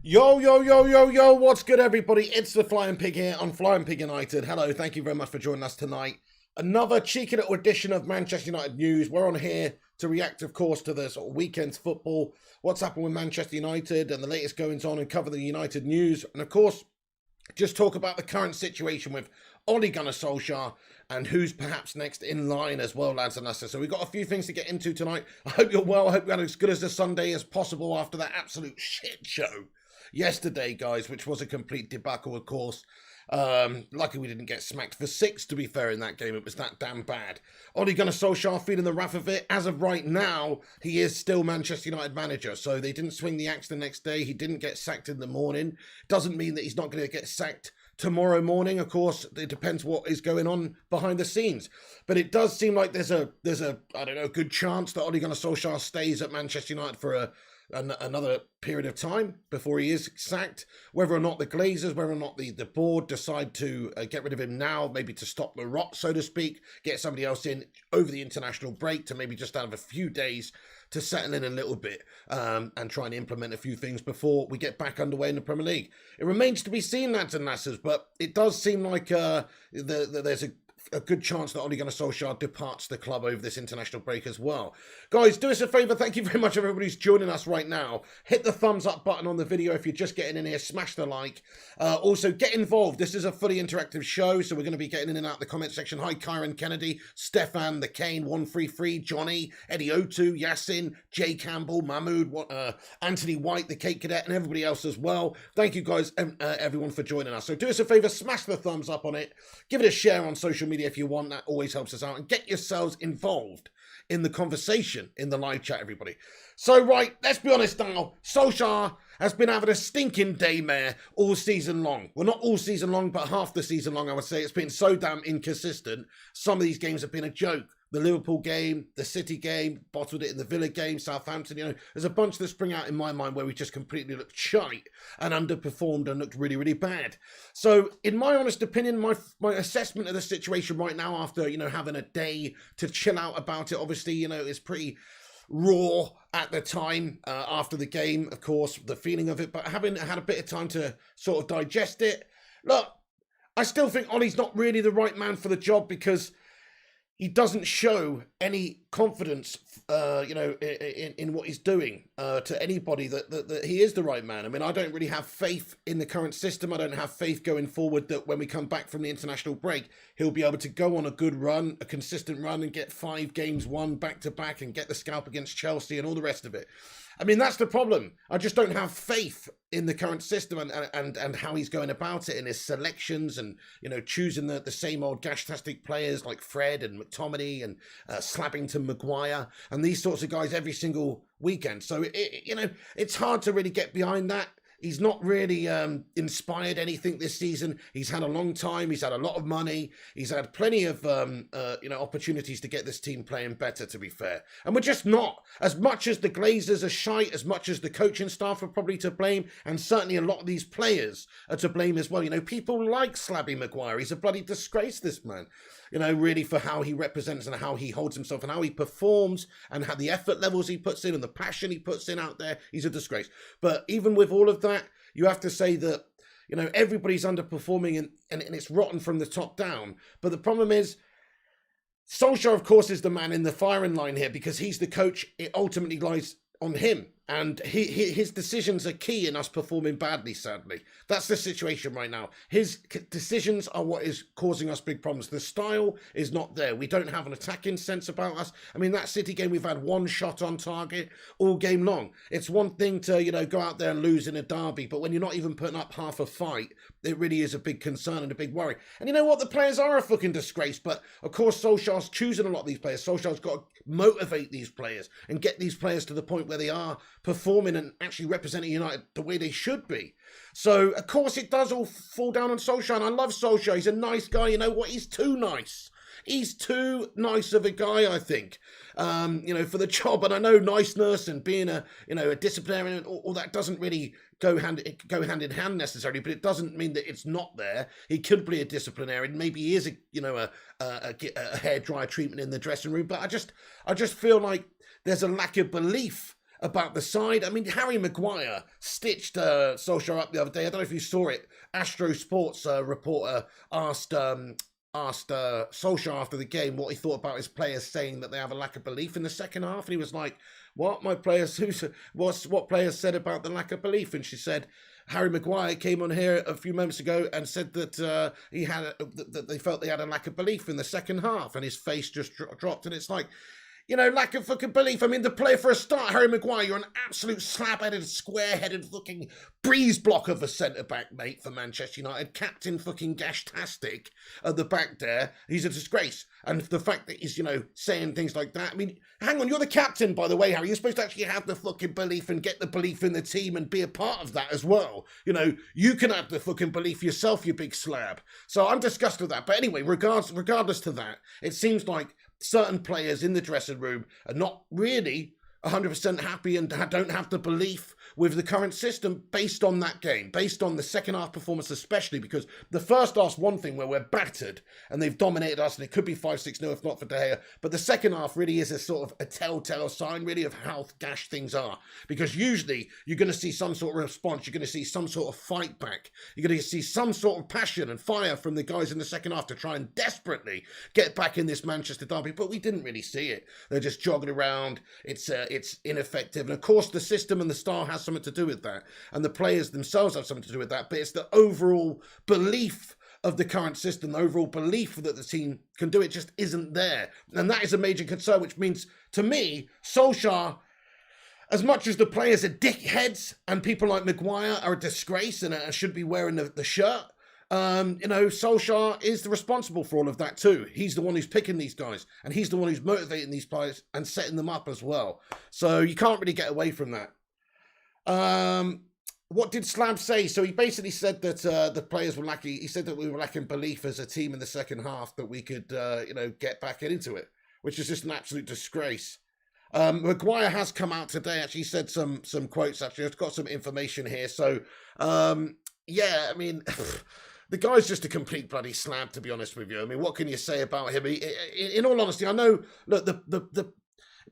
Yo, yo, yo, yo, yo, what's good, everybody? It's the Flying Pig here on Flying Pig United. Hello, thank you very much for joining us tonight. Another cheeky little edition of Manchester United news. We're on here to react, of course, to the sort of weekend's football, what's happened with Manchester United and the latest goings on, and cover the United news. And, of course, just talk about the current situation with Ole Gunnar Solskjaer and who's perhaps next in line as well, lads and lasses. So we've got a few things to get into tonight. I hope you're well. I hope you had as good as a Sunday as possible after that absolute shit show yesterday, guys, which was a complete debacle, of course. Lucky we didn't get smacked for 6, to be fair, in that game. It was that damn bad. Ole Gunnar Solskjaer feeling the wrath of it. As of right now, he is still Manchester United manager. So they didn't swing the axe the next day. He didn't get sacked in the morning. Doesn't mean that he's not going to get sacked tomorrow morning. Of course, it depends what is going on behind the scenes. But it does seem like there's a I don't know, good chance that Ole Gunnar Solskjaer stays at Manchester United for another period of time before he is sacked. Whether or not the Glazers, whether or not the board decide to get rid of him now, maybe to stop the rot, so to speak, get somebody else in over the international break to maybe just have a few days to settle in a little bit and try and implement a few things before we get back underway in the Premier League. It remains to be seen, lads and lasses, but it does seem like there's a good chance that Ole Gunnar Solskjaer departs the club over this international break as well. Guys, do us a favour. Thank you very much, everybody who's joining us right now. Hit the thumbs up button on the video if you're just getting in here. Smash the like. Also, get involved. This is a fully interactive show, so we're going to be getting in and out the comment section. Hi, Kyron Kennedy, Stefan, the Kane, 133, Johnny, Eddie O2, Yassin, Jay Campbell, Mahmood, Anthony White, the Cake Cadet, and everybody else as well. Thank you, guys, everyone, for joining us. So do us a favour. Smash the thumbs up on it. Give it a share on social media if you want. That always helps us out, and get yourselves involved in the conversation in the live chat, everybody. So, right, let's be honest now. Solskjaer has been having a stinking daymare all season long. Well, not all season long, but half the season long, I would say. It's been so damn inconsistent. Some of these games have been a joke. The Liverpool game, the City game, bottled it in the Villa game, Southampton, there's a bunch that spring out in my mind where we just completely looked shite and underperformed and looked really, really bad. So, in my honest opinion, my assessment of the situation right now after, having a day to chill out about it, obviously, is pretty raw at the time after the game, of course, the feeling of it, but having had a bit of time to sort of digest it, look, I still think Ollie's not really the right man for the job because he doesn't show any confidence, in what he's doing to anybody that he is the right man. I mean, I don't really have faith in the current system. I don't have faith going forward that when we come back from the international break, he'll be able to go on a good run, a consistent run, and get 5 games won back to back and get the scalp against Chelsea and all the rest of it. I mean, that's the problem. I just don't have faith in the current system and how he's going about it in his selections and, choosing the same old gash-tastic players like Fred and McTominay and Slappington Maguire and these sorts of guys every single weekend. So, it's hard to really get behind that. He's not really inspired anything this season. He's had a long time. He's had a lot of money. He's had plenty of, opportunities to get this team playing better, to be fair. And we're just not. As much as the Glazers are shite, as much as the coaching staff are probably to blame, and certainly a lot of these players are to blame as well. People like Slabby Maguire. He's a bloody disgrace, this man. Really for how he represents and how he holds himself and how he performs and how the effort levels he puts in and the passion he puts in out there, he's a disgrace. But even with all of that, you have to say that, everybody's underperforming and it's rotten from the top down. But the problem is, Solskjaer, of course, is the man in the firing line here because he's the coach. It ultimately lies on him. And his decisions are key in us performing badly, sadly. That's the situation right now. His decisions are what is causing us big problems. The style is not there. We don't have an attacking sense about us. I mean, that City game, we've had one shot on target all game long. It's one thing to, go out there and lose in a derby, but when you're not even putting up half a fight, it really is a big concern and a big worry. And you know what? The players are a fucking disgrace, but of course, Solskjaer's choosing a lot of these players. Solskjaer's got to motivate these players and get these players to the point where they are performing and actually representing United the way they should be. So, of course, it does all fall down on Solskjaer, and I love Solskjaer. He's a nice guy. You know what? He's too nice. He's too nice of a guy, I think, for the job. And I know niceness and being a disciplinarian and all that doesn't really go hand in hand necessarily, but it doesn't mean that it's not there. He could be a disciplinarian. Maybe he is a hairdryer treatment in the dressing room. But I just feel like there's a lack of belief about the side. I mean, Harry Maguire stitched Solskjaer up the other day. I don't know if you saw it. Astro Sports reporter asked Solskjaer after the game what he thought about his players saying that they have a lack of belief in the second half. And he was like, what? My players, what players said about the lack of belief? And she said, Harry Maguire came on here a few moments ago and said that that they felt they had a lack of belief in the second half, and his face just dropped. And it's like, you know, lack of fucking belief. I mean, the player for a start, Harry Maguire, you're an absolute slab-headed, square-headed fucking breeze block of a centre-back, mate, for Manchester United. Captain fucking Gashtastic at the back there. He's a disgrace. And the fact that he's, you know, saying things like that. I mean, hang on, you're the captain, by the way, Harry. You're supposed to actually have the fucking belief and get the belief in the team and be a part of that as well. You know, you can have the fucking belief yourself, you big slab. So I'm disgusted with that. But anyway, regardless to that, it seems like certain players in the dressing room are not really 100% happy and don't have the belief with the current system based on that game, based on the second half performance especially, because the first half's one thing where we're battered and they've dominated us and it could be 5-6-0 if not for De Gea, but the second half really is a sort of a telltale sign really of how gash things are, because usually you're going to see some sort of response, you're going to see some sort of fight back, you're going to see some sort of passion and fire from the guys in the second half to try and desperately get back in this Manchester derby, but we didn't really see it. They're just jogging around, it's ineffective, and of course the system and the style has something to do with that, and the players themselves have something to do with that, but it's the overall belief of the current system, the overall belief that the team can do it just isn't there, and that is a major concern, which means, to me, Solskjaer, as much as the players are dickheads and people like Maguire are a disgrace and should be wearing the shirt, you know, Solskjaer is the responsible for all of that too. He's the one who's picking these guys, and he's the one who's motivating these players and setting them up as well. So you can't really get away from that. What did Slab say? So he basically said that the players were lacking. He said that we were lacking belief as a team in the second half that we could, you know, get back into it, which is just an absolute disgrace. Maguire has come out today. Actually, said some quotes. Actually, I've got some information here. So yeah, I mean. The guy's just a complete bloody slab, to be honest with you. I mean, what can you say about him? In all honesty, I know, look, the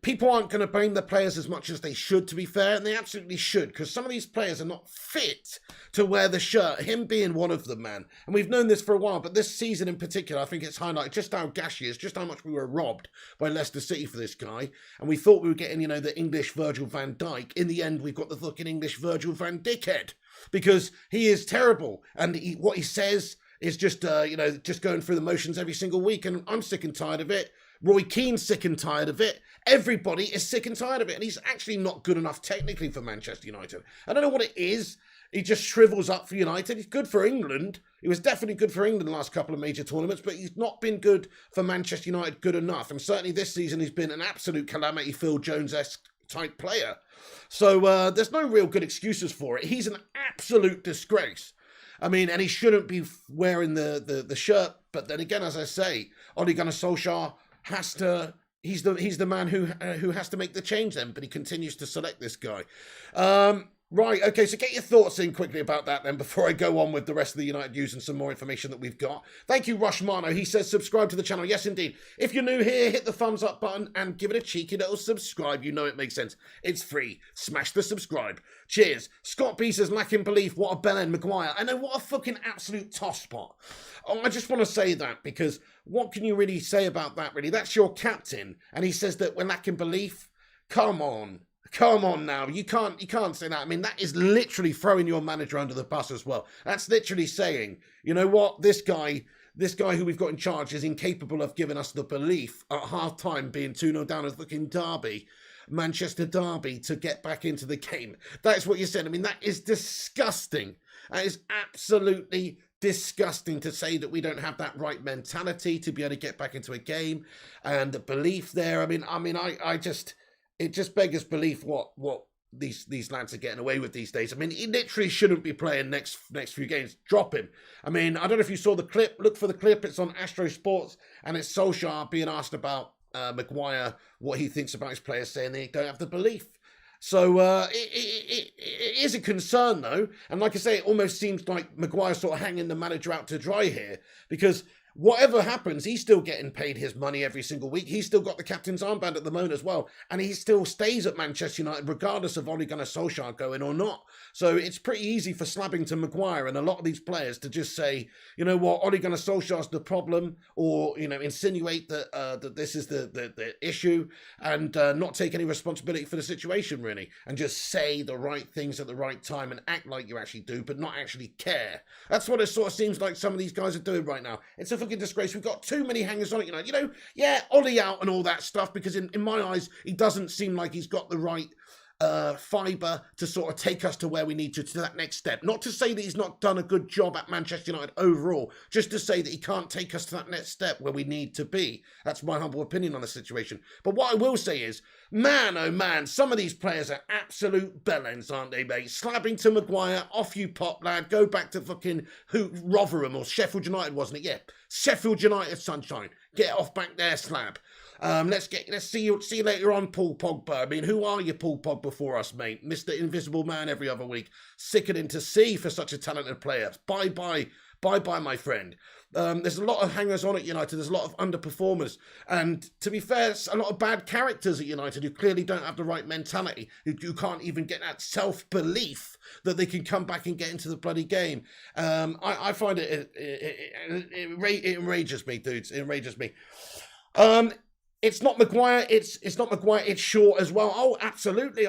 people aren't going to blame the players as much as they should, to be fair, and they absolutely should, because some of these players are not fit to wear the shirt, him being one of them, man. And we've known this for a while, but this season in particular, I think it's highlighted just how gash he is, just how much we were robbed by Leicester City for this guy, and we thought we were getting, you know, the English Virgil van Dijk. In the end, we've got the fucking English Virgil van Dickhead, because he is terrible, and what he says is just, you know, just going through the motions every single week, and I'm sick and tired of it. Roy Keane's sick and tired of it. Everybody is sick and tired of it, and he's actually not good enough technically for Manchester United. I don't know what it is. He just shrivels up for United. He's good for England. He was definitely good for England the last couple of major tournaments, but he's not been good for Manchester United good enough, and certainly this season he's been an absolute calamity Phil Jones-esque type player. So there's no real good excuses for it. He's an absolute disgrace. I mean, and he shouldn't be wearing the shirt. But then again, as I say, Ole Gunnar Solskjaer has to. He's the man who has to make the change then. But he continues to select this guy. Right, okay, so get your thoughts in quickly about that then before I go on with the rest of the United news and some more information that we've got. Thank you, Rushmano. He says subscribe to the channel. Yes, indeed. If you're new here, hit the thumbs up button and give it a cheeky little subscribe. You know it makes sense. It's free. Smash the subscribe. Cheers. Scott B says, lacking belief. What a bellend, Maguire. I know, what a fucking absolute tosspot. Oh, I just want to say that because what can you really say about that, really? That's your captain. And he says that we're lacking belief. Come on. Come on now, you can't say that. I mean, that is literally throwing your manager under the bus as well. That's literally saying, you know what, this guy who we've got in charge is incapable of giving us the belief at half-time being 2-0 down at fucking Derby, Manchester Derby, to get back into the game. That is what you said. I mean, that is disgusting. That is absolutely disgusting to say that we don't have that right mentality to be able to get back into a game and the belief there. I mean, I just... It just beggars belief what these lads are getting away with these days. I mean, he literally shouldn't be playing next few games. Drop him. I mean, I don't know if you saw the clip. Look for the clip. It's on Astro Sports, and it's Solskjaer being asked about Maguire, what he thinks about his players, saying they don't have the belief. So it is a concern, though. And like I say, it almost seems like Maguire's sort of hanging the manager out to dry here, because whatever happens, he's still getting paid his money every single week. He's still got the captain's armband at the moment as well. And he still stays at Manchester United, regardless of Ole Gunnar Solskjaer going or not. So it's pretty easy for Slabbington Maguire and a lot of these players to just say, you know what, Ole Gunnar Solskjaer's the problem, or, you know, insinuate that this is the issue, and not take any responsibility for the situation, really, and just say the right things at the right time and act like you actually do, but not actually care. That's what it sort of seems like some of these guys are doing right now. It's a fucking disgrace. We've got too many hangers on it, you know, yeah, Ollie out and all that stuff, because in my eyes, he doesn't seem like he's got the right fibre to sort of take us to where we need to that next step. Not to say that he's not done a good job at Manchester United overall, just to say that he can't take us to that next step where we need to be. That's my humble opinion on the situation. But what I will say is, man, oh man, some of these players are absolute bellends, aren't they, mate? Slabbington Maguire, off you pop, lad. Go back to fucking Rotherham or Sheffield United, wasn't it? Yeah, Sheffield United, sunshine. Get off back there, Slab. Let's see you later on, Paul Pogba. I mean, who are you, Paul Pogba, for us, mate? Mr. Invisible Man every other week. Sickening to see for such a talented player. Bye, my friend. There's a lot of hangers on at United. There's a lot of underperformers. And to be fair, a lot of bad characters at United who clearly don't have the right mentality, who can't even get that self-belief that they can come back and get into the bloody game. I find it enrages me, dudes. It enrages me. It's not Maguire, it's not Maguire, it's Shaw as well. Oh, absolutely.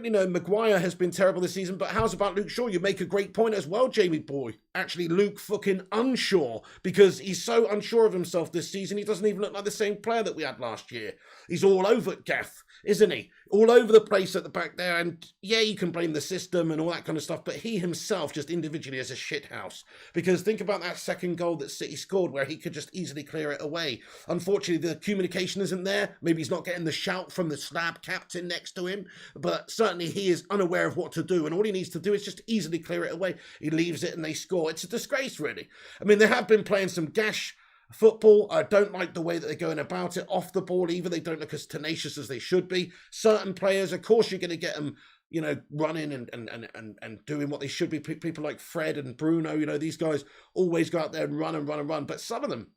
No, Maguire has been terrible this season, but how's about Luke Shaw? You make a great point as well, Jamie boy. Actually, Luke fucking unsure, because he's so unsure of himself this season, he doesn't even look like the same player that we had last year. He's all over Gaff, isn't he? All over the place at the back there, and yeah, you can blame the system and all that kind of stuff, but he himself just individually is a shithouse. Because think about that second goal that City scored, where he could just easily clear it away. Unfortunately, the communication isn't there. Maybe he's not getting the shout from the slab captain next to him, but certainly he is unaware of what to do, and all he needs to do is just easily clear it away. He leaves it and they score. It's a disgrace, really. I mean, they have been playing some gash football. I don't like the way that they're going about it off the ball either. They don't look as tenacious as they should be. Certain players, of course, you're going to get them, you know, running and doing what they should be. People like Fred and Bruno, you know, these guys always go out there and run. But some of them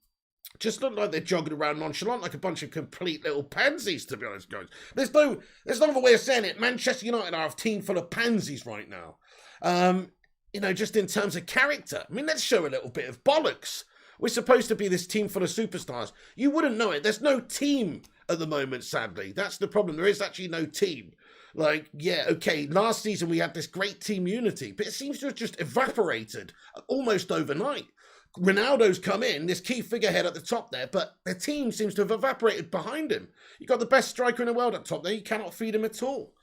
just look like they're jogging around nonchalant, like a bunch of complete little pansies, to be honest, guys. There's no other way of saying it. Manchester United are a team full of pansies right now. You know, just in terms of character. I mean, let's show a little bit of bollocks. We're supposed to be this team full of superstars. You wouldn't know it. There's no team at the moment, sadly. That's the problem. There is actually no team. Like, yeah, okay, last season we had this great team unity, but it seems to have just evaporated almost overnight. Ronaldo's come in, this key figurehead at the top there, but the team seems to have evaporated behind him. You've got the best striker in the world at top there. You cannot feed him at all.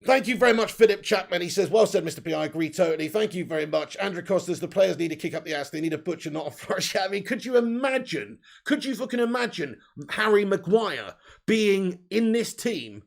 Thank you very much, Philip Chapman. He says, well said, Mr. P. I agree totally. Thank you very much. Andrew Costas, the players need to kick up the ass. They need a butcher, not a flourish. I mean, could you fucking imagine Harry Maguire being in this team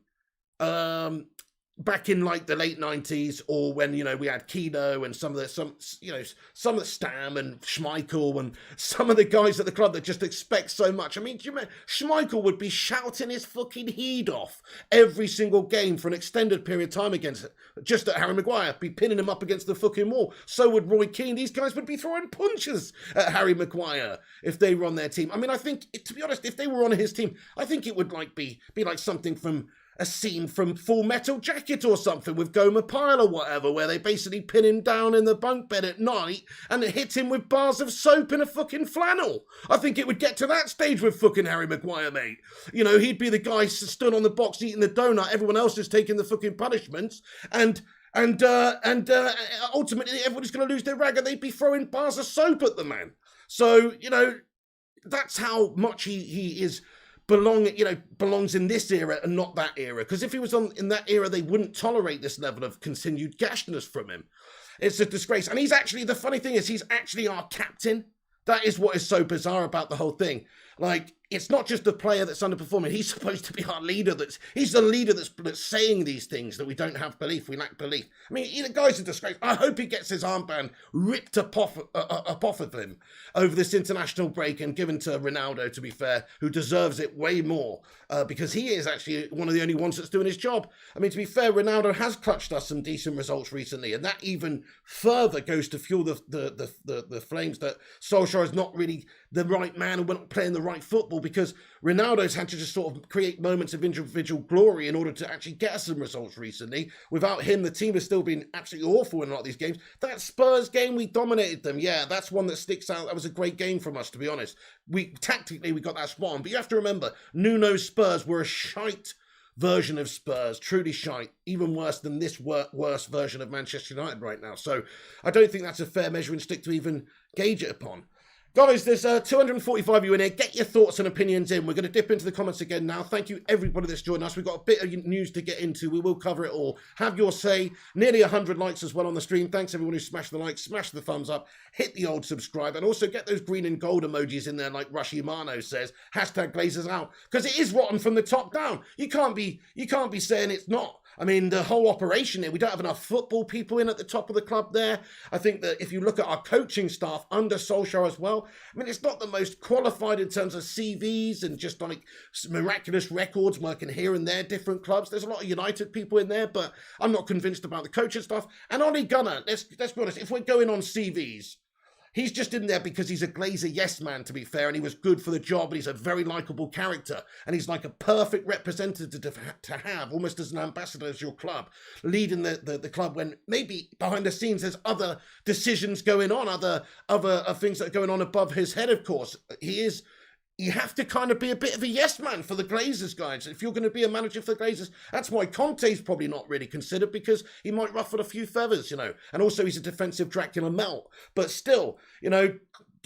back in like the late 90s, or when, you know, we had Keno and some of the Stam and Schmeichel and some of the guys at the club that just expect so much. I mean, do you remember Schmeichel would be shouting his fucking heat off every single game for an extended period of time against just at Harry Maguire, be pinning him up against the fucking wall. So would Roy Keane. These guys would be throwing punches at Harry Maguire if they were on their team. I mean, I think, to be honest, if they were on his team, I think it would like be like something from a scene from Full Metal Jacket or something with Gomer Pyle or whatever, where they basically pin him down in the bunk bed at night and hit him with bars of soap in a fucking flannel. I think it would get to that stage with fucking Harry Maguire, mate. You know, he'd be the guy stood on the box eating the donut. Everyone else is taking the fucking punishments, and ultimately everybody's going to lose their rag and they'd be throwing bars of soap at the man. So, you know, that's how much he is belongs in this era and not that era. Because if he was in that era, they wouldn't tolerate this level of continued gashness from him. It's a disgrace. And he's actually, the funny thing is, he's actually our captain. That is what is so bizarre about the whole thing. Like, it's not just the player that's underperforming. He's supposed to be our leader. He's the leader that's saying these things that we don't have belief. We lack belief. I mean, the guy's a disgrace. I hope he gets his armband ripped up off of him over this international break and given to Ronaldo, to be fair, who deserves it way more because he is actually one of the only ones that's doing his job. I mean, to be fair, Ronaldo has clutched us some decent results recently, and that even further goes to fuel the flames that Solskjaer is not really the right man and we're not playing the right football, because Ronaldo's had to just sort of create moments of individual glory in order to actually get us some results recently. Without him, the team has still been absolutely awful in a lot of these games. That Spurs game, we dominated them. Yeah, that's one that sticks out. That was a great game from us, to be honest. Tactically, we got that spot on. But you have to remember, Nuno's Spurs were a shite version of Spurs, truly shite, even worse than this worst version of Manchester United right now. So I don't think that's a fair measuring stick to even gauge it upon. Guys, there's 245 of you in here. Get your thoughts and opinions in. We're going to dip into the comments again now. Thank you, everybody that's joined us. We've got a bit of news to get into. We will cover it all. Have your say. Nearly 100 likes as well on the stream. Thanks, everyone who smashed the like, smash the thumbs up, hit the old subscribe, and also get those green and gold emojis in there like Rushi Mano says. Hashtag Glazers out. Because it is rotten from the top down. You can't be saying it's not. I mean, the whole operation here, we don't have enough football people in at the top of the club there. I think that if you look at our coaching staff under Solskjaer as well, I mean, it's not the most qualified in terms of CVs and just like miraculous records working here and there, different clubs. There's a lot of United people in there, but I'm not convinced about the coaching staff. And Ole Gunnar, let's be honest, if we're going on CVs, he's just in there because he's a Glazer yes man, to be fair, and he was good for the job, and he's a very likeable character, and he's like a perfect representative to have, almost as an ambassador as your club, leading the club when maybe behind the scenes there's other decisions going on, other things that are going on above his head, of course. You have to kind of be a bit of a yes man for the Glazers, guys. If you're going to be a manager for the Glazers, that's why Conte's probably not really considered, because he might ruffle a few feathers, you know. And also he's a defensive Dracula melt. But still, you know,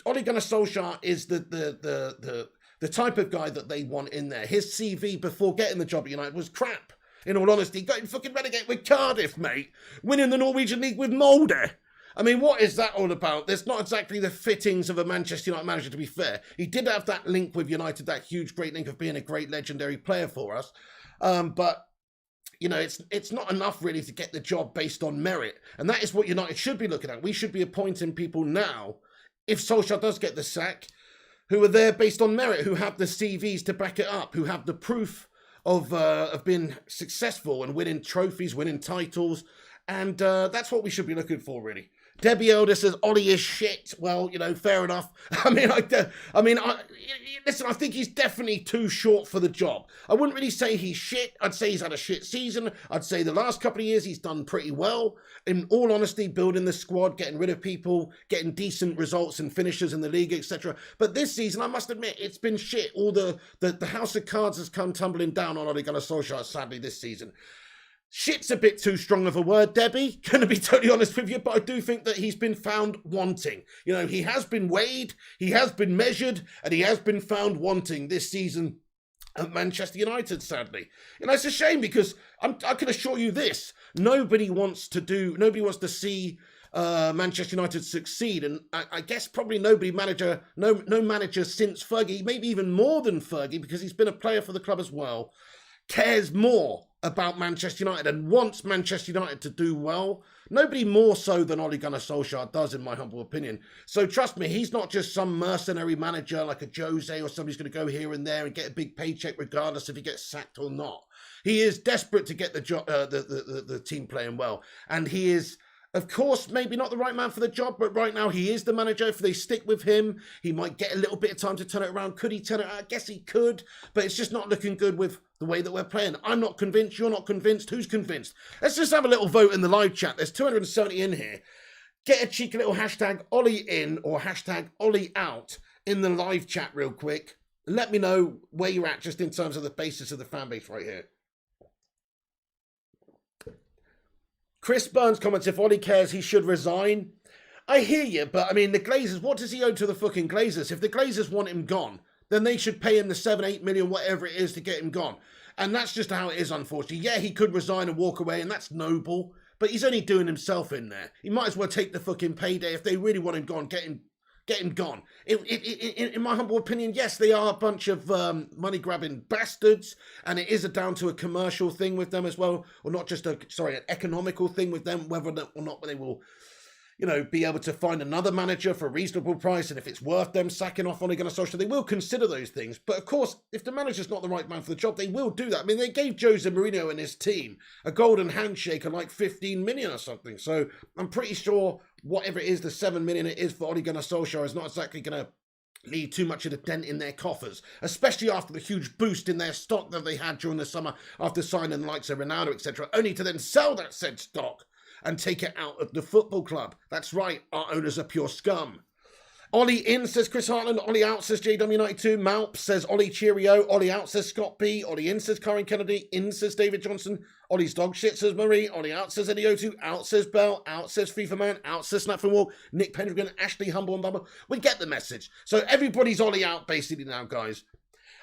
Ole Gunnar Solskjaer is the type of guy that they want in there. His CV before getting the job at United was crap. In all honesty, got fucking relegated with Cardiff, mate. Winning the Norwegian League with Molde. I mean, what is that all about? There's not exactly the fittings of a Manchester United manager, to be fair. He did have that link with United, that huge, great link of being a great, legendary player for us. But, you know, it's not enough, really, to get the job based on merit. And that is what United should be looking at. We should be appointing people now, if Solskjaer does get the sack, who are there based on merit, who have the CVs to back it up, who have the proof of being successful and winning trophies, winning titles. And that's what we should be looking for, really. Debbie Elder says, Ollie is shit. Well, you know, fair enough. Listen, I think he's definitely too short for the job. I wouldn't really say he's shit. I'd say he's had a shit season. I'd say the last couple of years he's done pretty well. In all honesty, building the squad, getting rid of people, getting decent results and finishes in the league, etc. But this season, I must admit, it's been shit. All the house of cards has come tumbling down on Ole Gunnar Solskjaer, sadly, this season. Shit's a bit too strong of a word, Debbie, going to be totally honest with you, but I do think that he's been found wanting. You know, he has been weighed, he has been measured, and he has been found wanting this season at Manchester United, sadly. And it's a shame, because I can assure you this, nobody wants to see Manchester United succeed, and I guess probably no manager since Fergie, maybe even more than Fergie, because he's been a player for the club as well, cares more about Manchester United and wants Manchester United to do well. Nobody more so than Ole Gunnar Solskjaer does, in my humble opinion. So trust me, he's not just some mercenary manager like a Jose or somebody who's going to go here and there and get a big paycheck regardless if he gets sacked or not. He is desperate to get the team playing well, and he is, of course, maybe not the right man for the job, but right now he is the manager. If they stick with him, he might get a little bit of time to turn it around. Could he turn it around? I guess he could, but it's just not looking good with the way that we're playing. I'm not convinced. You're not convinced. Who's convinced? Let's just have a little vote in the live chat. There's 270 in here. Get a cheeky little hashtag Ollie in or hashtag Ollie out in the live chat real quick. Let me know where you're at just in terms of the basis of the fan base right here. Chris Burns comments, if Ollie cares, he should resign. I hear you, but I mean, the Glazers, what does he owe to the fucking Glazers? If the Glazers want him gone, then they should pay him the 7-8 million, whatever it is, to get him gone. And that's just how it is, unfortunately. Yeah, he could resign and walk away, and that's noble, but he's only doing himself in there. He might as well take the fucking payday. If they really want him gone, get Get him gone. In my humble opinion, yes, they are a bunch of money-grabbing bastards, and it is down to a commercial thing with them as well, or not just an economical thing with them, whether or not they will, be able to find another manager for a reasonable price, and if it's worth them sacking off Ole Gunnar Solskjaer, they will consider those things. But of course, if the manager's not the right man for the job, they will do that. I mean, they gave Jose Mourinho and his team a golden handshake of like 15 million or something. So I'm pretty sure whatever it is, the 7 million it is for Ole Gunnar Solskjaer is not exactly going to leave too much of a dent in their coffers, especially after the huge boost in their stock that they had during the summer after signing the likes of Ronaldo, etc., only to then sell that said stock and take it out of the football club. That's right, our owners are pure scum. Ollie in, says Chris Hartland. Ollie out, says JW92. Malp says Ollie cheerio. Ollie out, says Scott B. Ollie in, says Karen Kennedy. In, says David Johnson. Ollie's dog shit, says Marie. Ollie out, says Eddie O2. Out, says Bell. Out, says FIFA Man. Out, says Snap from Wall. Nick Pendragon. Ashley Humble and Bubba. We get the message. So everybody's Ollie out basically now, guys.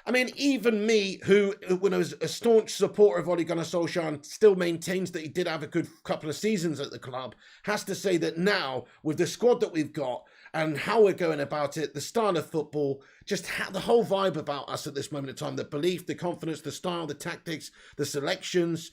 I mean, even me, who, when I was a staunch supporter of Ole Gunnar Solskjaer and still maintains that he did have a good couple of seasons at the club, has to say that now, with the squad that we've got and how we're going about it, the style of football, just the whole vibe about us at this moment in time, the belief, the confidence, the style, the tactics, the selections,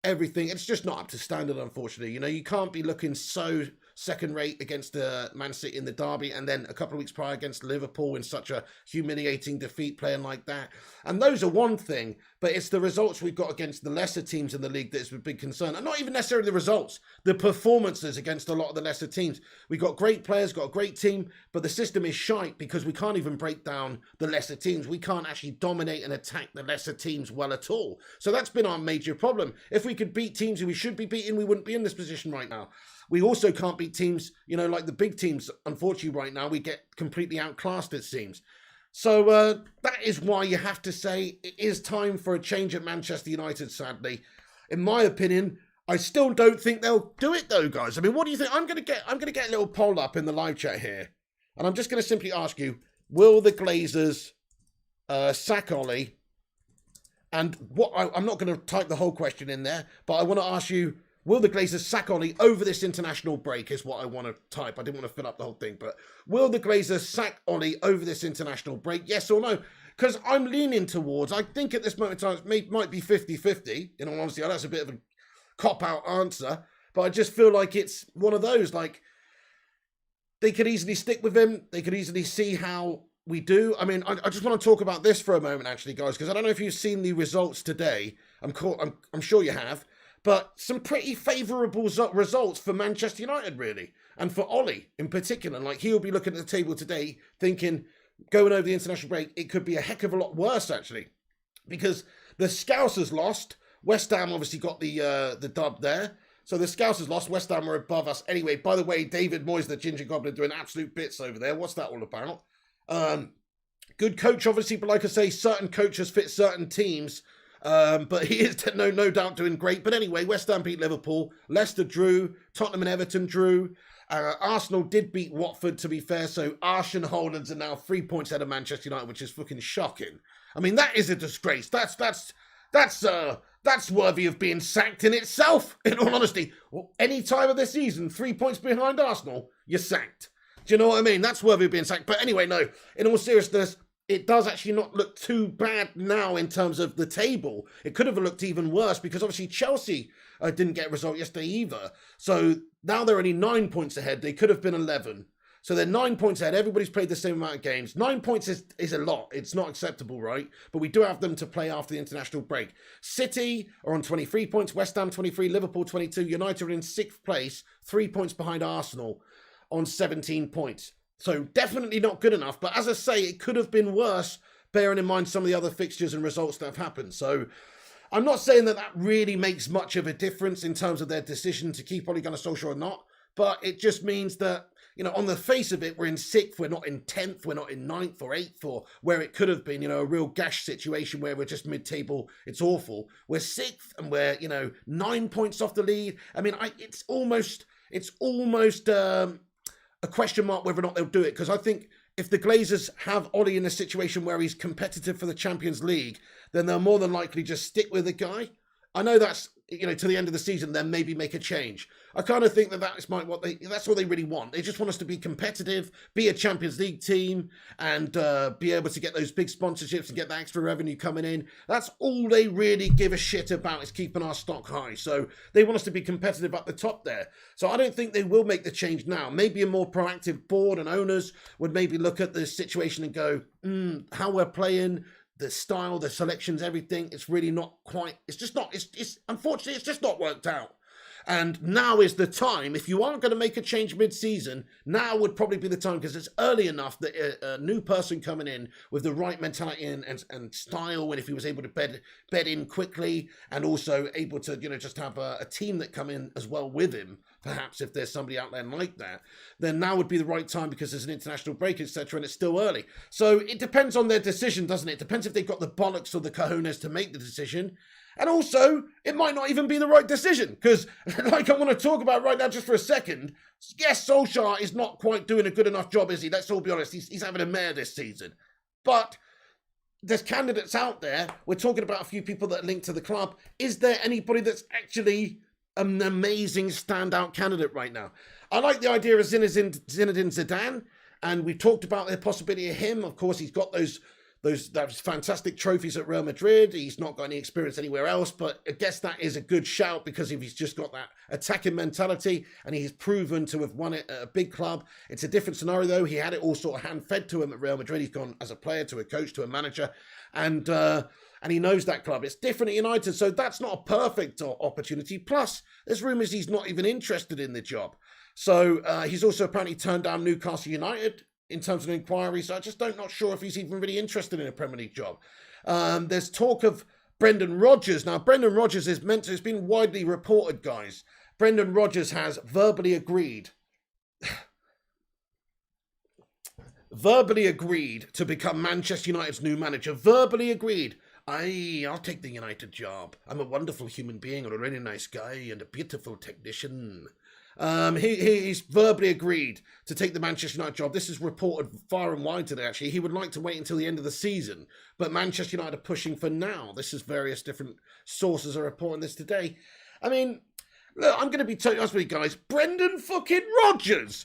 everything, it's just not up to standard, unfortunately. You can't be looking so second rate against Man City in the derby and then a couple of weeks prior against Liverpool in such a humiliating defeat playing like that. And those are one thing, but it's the results we've got against the lesser teams in the league that's a big concern. And not even necessarily the results, the performances against a lot of the lesser teams. We've got great players, got a great team, but the system is shite because we can't even break down the lesser teams. We can't actually dominate and attack the lesser teams well at all. So that's been our major problem. If we could beat teams who we should be beating, we wouldn't be in this position right now. We also can't beat teams, like the big teams. Unfortunately, right now, we get completely outclassed, it seems. So that is why you have to say it is time for a change at Manchester United, sadly. In my opinion, I still don't think they'll do it, though, guys. I mean, what do you think? I'm going to get a little poll up in the live chat here. And I'm just going to simply ask you, will the Glazers sack Ollie? And I'm not going to type the whole question in there, but I want to ask you, will the Glazers sack Ollie over this international break is what I want to type. I didn't want to fill up the whole thing, but will the Glazers sack Ollie over this international break? Yes or no? Because I'm leaning towards, I think at this moment in time, it might be 50-50. In all honesty, that's a bit of a cop-out answer, but I just feel like it's one of those, like, they could easily stick with him. They could easily see how we do. I mean, I just want to talk about this for a moment, actually, guys, because I don't know if you've seen the results today. I'm sure you have. But some pretty favourable results for Manchester United, really. And for Ollie in particular. Like, he'll be looking at the table today thinking, going over the international break, it could be a heck of a lot worse, actually. Because the Scousers lost. West Ham obviously got the dub there. So the Scousers lost. West Ham were above us. Anyway, by the way, David Moyes, the Ginger Goblin, doing absolute bits over there. What's that all about? Good coach, obviously. But like I say, certain coaches fit certain teams. But he is no doubt doing great. But anyway, West Ham beat Liverpool. Leicester drew. Tottenham and Everton drew. Arsenal did beat Watford, to be fair. So Arsh and Hollands are now 3 points ahead of Manchester United, which is fucking shocking. I mean, that is a disgrace. That's worthy of being sacked in itself, in all honesty. Well, any time of the season, 3 points behind Arsenal, you're sacked. Do you know what I mean? That's worthy of being sacked. But anyway, no, in all seriousness, it does actually not look too bad now in terms of the table. It could have looked even worse because obviously Chelsea didn't get a result yesterday either. So now they're only 9 points ahead. They could have been 11. So they're 9 points ahead. Everybody's played the same amount of games. 9 points is a lot. It's not acceptable, right? But we do have them to play after the international break. City are on 23 points. West Ham 23. Liverpool 22. United are in 6th place. 3 points behind Arsenal on 17 points. So definitely not good enough. But as I say, it could have been worse, bearing in mind some of the other fixtures and results that have happened. So I'm not saying that really makes much of a difference in terms of their decision to keep Ole Gunnar Solskjaer or not. But it just means that, on the face of it, we're in 6th, we're not in 10th, we're not in 9th or 8th, or where it could have been, a real gash situation where we're just mid-table, it's awful. We're 6th and we're, 9 points off the lead. I mean, it's almost a question mark whether or not they'll do it, because I think if the Glazers have Ollie in a situation where he's competitive for the Champions League, then they'll more than likely just stick with the guy I know that's, to the end of the season, then maybe make a change. I kind of think that's what they really want. They just want us to be competitive, be a Champions League team, and be able to get those big sponsorships and get that extra revenue coming in. That's all they really give a shit about, is keeping our stock high. So they want us to be competitive up the top there. So I don't think they will make the change now. Maybe a more proactive board and owners would maybe look at the situation and go, how we're playing, the style, the selections, everything, it's really not quite, unfortunately, it's just not worked out. And now is the time, if you aren't going to make a change mid-season, now would probably be the time, because it's early enough that a new person coming in with the right mentality and style, and if he was able to bed in quickly, and also able to, just have a team that come in as well with him, perhaps if there's somebody out there like that, then now would be the right time, because there's an international break, etc., and it's still early. So it depends on their decision, doesn't it? It depends if they've got the bollocks or the cojones to make the decision. And also, it might not even be the right decision, because, like I want to talk about right now just for a second, yes, Solskjaer is not quite doing a good enough job, is he? Let's all be honest, he's having a mare this season. But there's candidates out there. We're talking about a few people that are linked to the club. Is there anybody that's actually an amazing standout candidate right now? I like the idea of Zinedine Zidane, and we've talked about the possibility of him. Of course, he's got those fantastic trophies at Real Madrid. He's not got any experience anywhere else, but I guess that is a good shout, because if he's just got that attacking mentality and he's proven to have won it at a big club. It's a different scenario though. He had it all sort of hand-fed to him at Real Madrid. He's gone as a player to a coach to a manager, and he knows that club. It's different at United, so that's not a perfect opportunity. Plus, there's rumours he's not even interested in the job. So he's also apparently turned down Newcastle United in terms of inquiry, so I just not sure if he's even really interested in a Premier League job. There's talk of Brendan Rodgers. Now, Brendan Rodgers it's been widely reported, guys. Brendan Rodgers has verbally agreed to become Manchester United's new manager. Verbally agreed. I'll take the United job. I'm a wonderful human being, and a really nice guy, and a beautiful technician. He's verbally agreed to take the Manchester United job. This is reported far and wide today, actually. He would like to wait until the end of the season, but Manchester United are pushing for now. This is various different sources are reporting this today. I mean, look, I'm going to be totally honest with you guys. Brendan fucking Rodgers!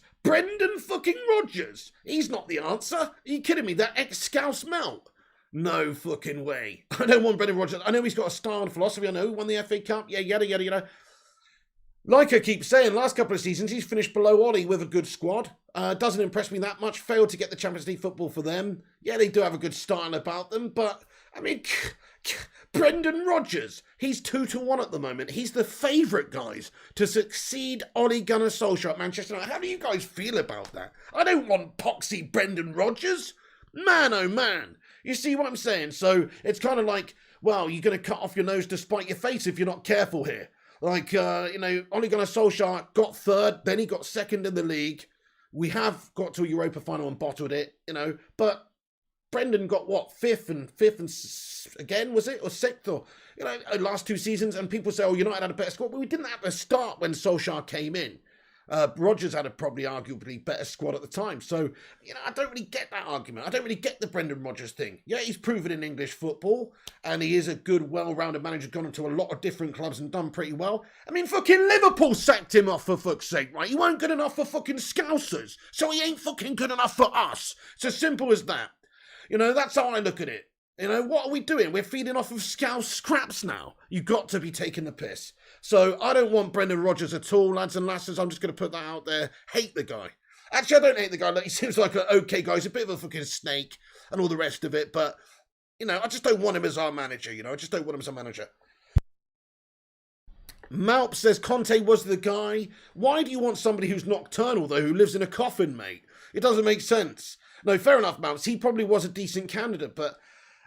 He's not the answer. Are you kidding me? That ex-Scouse melt? No fucking way. I don't want Brendan Rodgers. I know he's got a style and philosophy. I know he won the FA Cup. Yeah, yada, yada, yada. Like I keep saying, last couple of seasons, he's finished below Ollie with a good squad. Doesn't impress me that much. Failed to get the Champions League football for them. Yeah, they do have a good style about them, but, I mean, Brendan Rodgers, he's 2-1 at the moment. He's the favourite, guys, to succeed Ole Gunnar Solskjaer at Manchester United. How do you guys feel about that? I don't want poxy Brendan Rodgers. Man, oh man. You see what I'm saying? So it's kind of like, well, you're going to cut off your nose to spite your face if you're not careful here. Like, Ole Gunnar Solskjaer got third, then he got second in the league. We have got to a Europa final and bottled it, but Brendan got what, fifth and again, was it? Or sixth, or, last two seasons, and people say, oh, United had a better squad. But we didn't have a start when Solskjaer came in. Rodgers had a probably arguably better squad at the time. So, I don't really get that argument. I don't really get the Brendan Rodgers thing. Yeah, he's proven in English football, and he is a good, well-rounded manager, gone into a lot of different clubs and done pretty well. I mean, fucking Liverpool sacked him off, for fuck's sake, right? He weren't good enough for fucking Scousers, so he ain't fucking good enough for us. It's as simple as that. That's how I look at it. What are we doing? We're feeding off of Scouse scraps now. You've got to be taking the piss. So I don't want Brendan Rodgers at all, lads and lasses. I'm just going to put that out there. Hate the guy. Actually, I don't hate the guy. He seems like an okay guy. He's a bit of a fucking snake and all the rest of it. But, I just don't want him as our manager. I just don't want him as our manager. Malp says Conte was the guy. Why do you want somebody who's nocturnal, though, who lives in a coffin, mate? It doesn't make sense. No, fair enough, Malps. He probably was a decent candidate, but...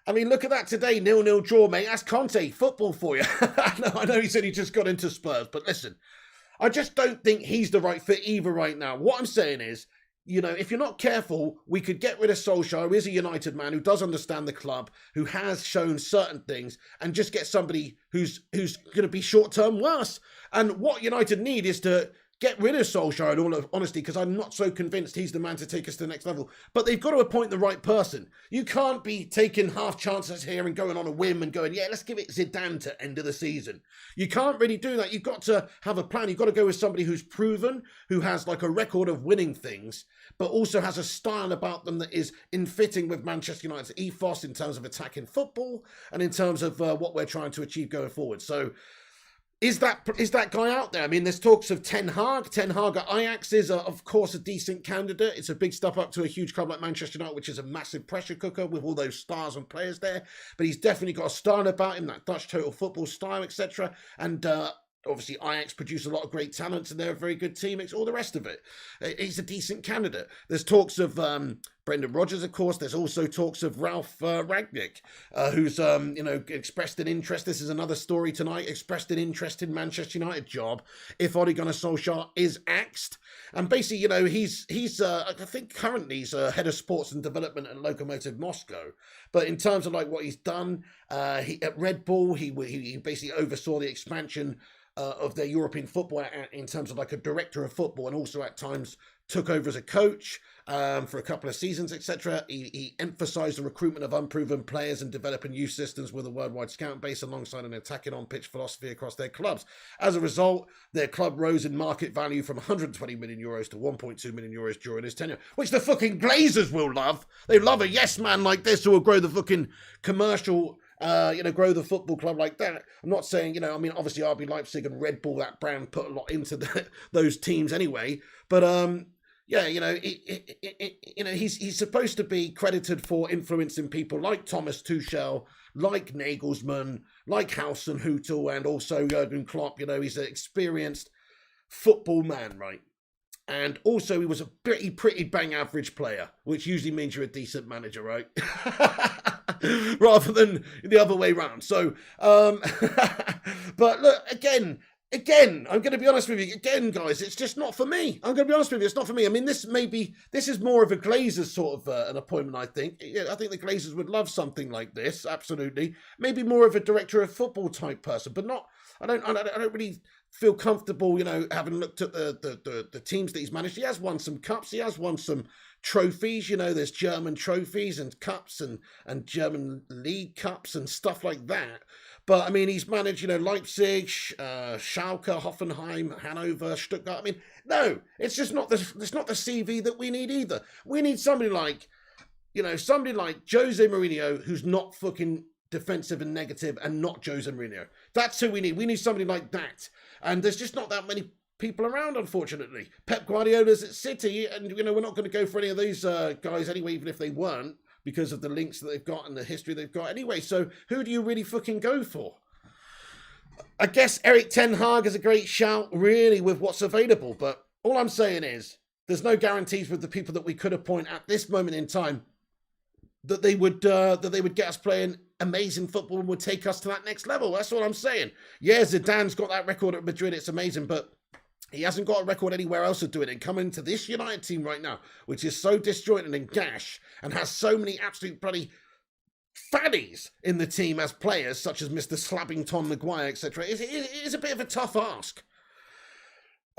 I mean, look at that today, 0-0 draw, mate. That's Conte, football for you. I know he said he just got into Spurs, but listen, I just don't think he's the right fit either right now. What I'm saying is, if you're not careful, we could get rid of Solskjaer, who is a United man, who does understand the club, who has shown certain things, and just get somebody who's going to be short-term worse. And what United need is to get rid of Solskjaer in all honesty, because I'm not so convinced he's the man to take us to the next level. But they've got to appoint the right person. You can't be taking half chances here and going on a whim and going, yeah, let's give it Zidane to end of the season. You can't really do that. You've got to have a plan. You've got to go with somebody who's proven, who has like a record of winning things, but also has a style about them that is in fitting with Manchester United's ethos in terms of attacking football and in terms of what we're trying to achieve going forward. So, is that guy out there? I mean, there's talks of Ten Hag. Ten Hag at Ajax is, of course, a decent candidate. It's a big step up to a huge club like Manchester United, which is a massive pressure cooker with all those stars and players there. But he's definitely got a style about him, that Dutch total football style, etc. And obviously, Ajax produce a lot of great talents, and they're a very good team. It's all the rest of it. He's a decent candidate. There's talks of Brendan Rodgers, of course. There's also talks of Ralph Rangnick, who's expressed an interest. This is another story tonight. Expressed an interest in Manchester United job if Ole Gunnar Solskjaer is axed. And basically, he's I think currently he's head of sports and development at Lokomotiv Moscow. But in terms of like what he's done, at Red Bull, he basically oversaw the expansion of their European football in terms of like a director of football, and also at times took over as a coach for a couple of seasons, etc. He emphasised the recruitment of unproven players and developing youth systems with a worldwide scout base alongside an attacking on-pitch philosophy across their clubs. As a result, their club rose in market value from 120 million euros to 1.2 million euros during his tenure, which the fucking Glazers will love. They love a yes man like this who will grow the fucking commercial grow the football club like that. I'm not saying, obviously RB Leipzig and Red Bull, that brand, put a lot into those teams anyway. But he's supposed to be credited for influencing people like Thomas Tuchel, like Nagelsmann, like Hasenhüttl, and also Jurgen Klopp. He's an experienced football man, right? And also, he was a pretty bang average player, which usually means you're a decent manager, right? Rather than the other way round. So, but look, again, I'm going to be honest with you. Again, guys, it's just not for me. I'm going to be honest with you. It's not for me. I mean, this is more of a Glazers sort of an appointment, I think. I think the Glazers would love something like this. Absolutely. Maybe more of a director of football type person, but not, I don't really feel comfortable, having looked at the teams that he's managed. He has won some cups. He has won some trophies. There's German trophies and cups and German league cups and stuff like that. But I mean, he's managed, Leipzig, Schalke, Hoffenheim, Hanover, Stuttgart. I mean, no, it's just not the CV that we need either. We need somebody like Jose Mourinho, who's not fucking defensive and negative, and not Jose Mourinho. That's who we need. We need somebody like that. And there's just not that many people around, unfortunately. Pep Guardiola's at City, and we're not going to go for any of these guys anyway, even if they weren't, because of the links that they've got and the history they've got anyway. So who do you really fucking go for? I guess Eric Ten Hag is a great shout, really, with what's available. But all I'm saying is there's no guarantees with the people that we could appoint at this moment in time that they would get us playing amazing football and would take us to that next level. That's all I'm saying. Yeah, Zidane's got that record at Madrid. It's amazing, but he hasn't got a record anywhere else of doing it. Coming into this United team right now, which is so disjointed and gash and has so many absolute bloody faddies in the team as players, such as Mr. Slabbington Maguire, etc., it is a bit of a tough ask.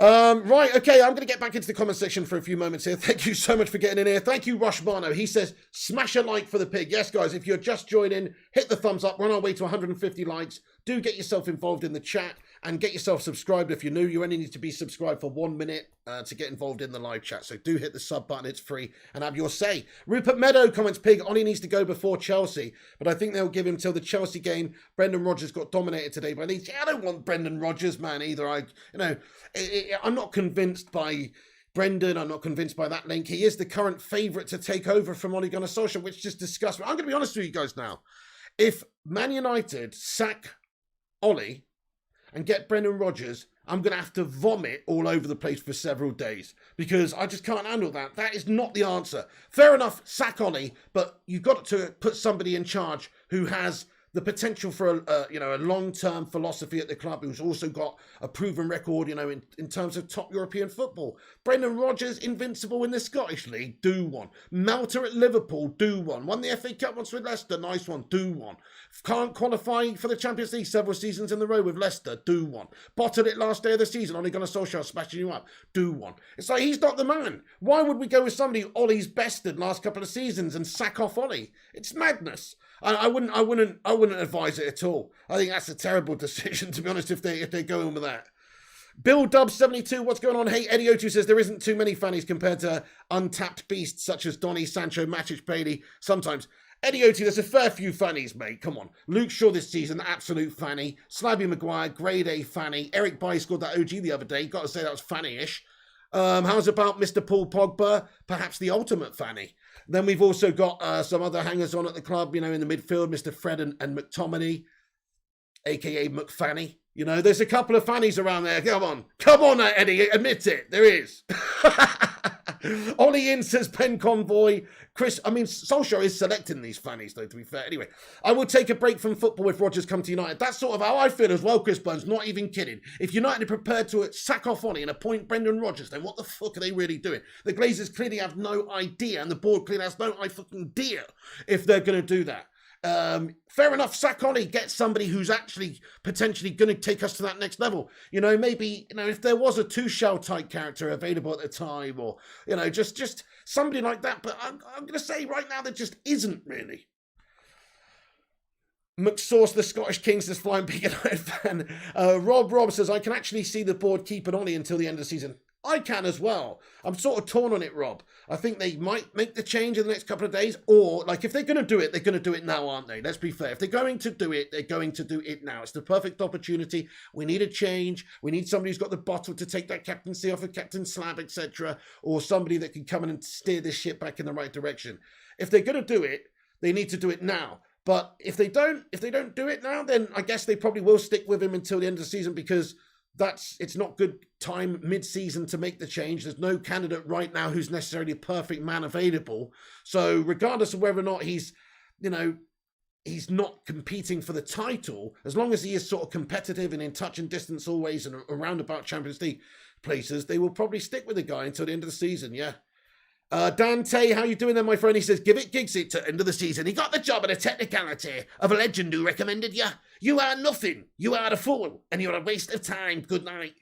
Right, okay, I'm going to get back into the comment section for a few moments here. Thank you so much for getting in here. Thank you, Rushmano. He says, smash a like for the pig. Yes, guys, if you're just joining, hit the thumbs up. We're on our way to 150 likes. Do get yourself involved in the chat and get yourself subscribed if you're new. You only need to be subscribed for 1 minute to get involved in the live chat. So do hit the sub button. It's free and have your say. Rupert Meadow comments, Pig, Ollie needs to go before Chelsea, but I think they'll give him till the Chelsea game. Brendan Rodgers got dominated today by Leeds. I don't want Brendan Rodgers, man, either. I'm not convinced by Brendan. I'm not convinced by that link. He is the current favourite to take over from Ole Gunnar Solskjaer, which just disgusting. I'm going to be honest with you guys now. If Man United sack Ollie and get Brendan Rodgers, I'm going to have to vomit all over the place for several days because I just can't handle that. That is not the answer. Fair enough, sack Ollie, but you've got to put somebody in charge who has the potential for a long-term philosophy at the club, who's also got a proven record, in terms of top European football. Brendan Rodgers, invincible in the Scottish League, do one. Melter at Liverpool, do one. Won the FA Cup once with Leicester, nice one, do one. Can't qualify for the Champions League several seasons in a row with Leicester, do one. Bottled it last day of the season, Ole Gunnar Solskjaer smashing you up, do one. It's like, he's not the man. Why would we go with somebody Ollie's bested last couple of seasons and sack off Ollie? It's madness. I wouldn't advise it at all. I think that's a terrible decision, to be honest, if they go in with that. Bill Dub 72, what's going on? Hey, Eddie O2 says there isn't too many fannies compared to untapped beasts such as Donny, Sancho, Matic, Bailey. Sometimes. Eddie O2, there's a fair few fannies, mate. Come on. Luke Shaw this season, absolute fanny. Slabby Maguire, grade A fanny. Eric Bailly scored that OG the other day. Got to say that was fanny-ish. How's about Mr. Paul Pogba? Perhaps the ultimate fanny. Then we've also got some other hangers-on at the club, in the midfield, Mr. Fred and McTominay, a.k.a. McFanny. There's a couple of fannies around there. Come on, Eddie, admit it. There is. Ollie in says Pen Convoy. Solskjaer is selecting these fannies, though, to be fair. Anyway, I will take a break from football if Rodgers come to United. That's sort of how I feel as well, Chris Burns. Not even kidding. If United are prepared to sack off Ollie and appoint Brendan Rodgers, then what the fuck are they really doing? The Glazers clearly have no idea, and the board clearly has no idea if they're going to do that. Fair enough, sack Ollie, get somebody who's actually potentially going to take us to that next level. Maybe, if there was a Tuchel type character available at the time, or, just somebody like that. But I'm going to say right now there just isn't really. McSauce, the Scottish Kings, this Flying Pig United fan. Rob says, I can actually see the board keeping Ollie until the end of the season. I can as well. I'm sort of torn on it, Rob. I think they might make the change in the next couple of days, or, if they're going to do it, they're going to do it now, aren't they? Let's be fair. If they're going to do it, they're going to do it now. It's the perfect opportunity. We need a change. We need somebody who's got the bottle to take that captaincy off of Captain Slab, etc., or somebody that can come in and steer this ship back in the right direction. If they're going to do it, they need to do it now. But if they don't do it now, then I guess they probably will stick with him until the end of the season, because it's not good time mid-season to make the change. There's no candidate right now who's necessarily a perfect man available. So regardless of whether or not he's not competing for the title, as long as he is sort of competitive and in touch and distance always and around about Champions League places, they will probably stick with the guy until the end of the season, yeah. Dante, how you doing there, my friend? He says, give it Giggsy to end of the season. He got the job at a technicality of a legend who recommended you. You are nothing. You are a fool, and you're a waste of time. Good night.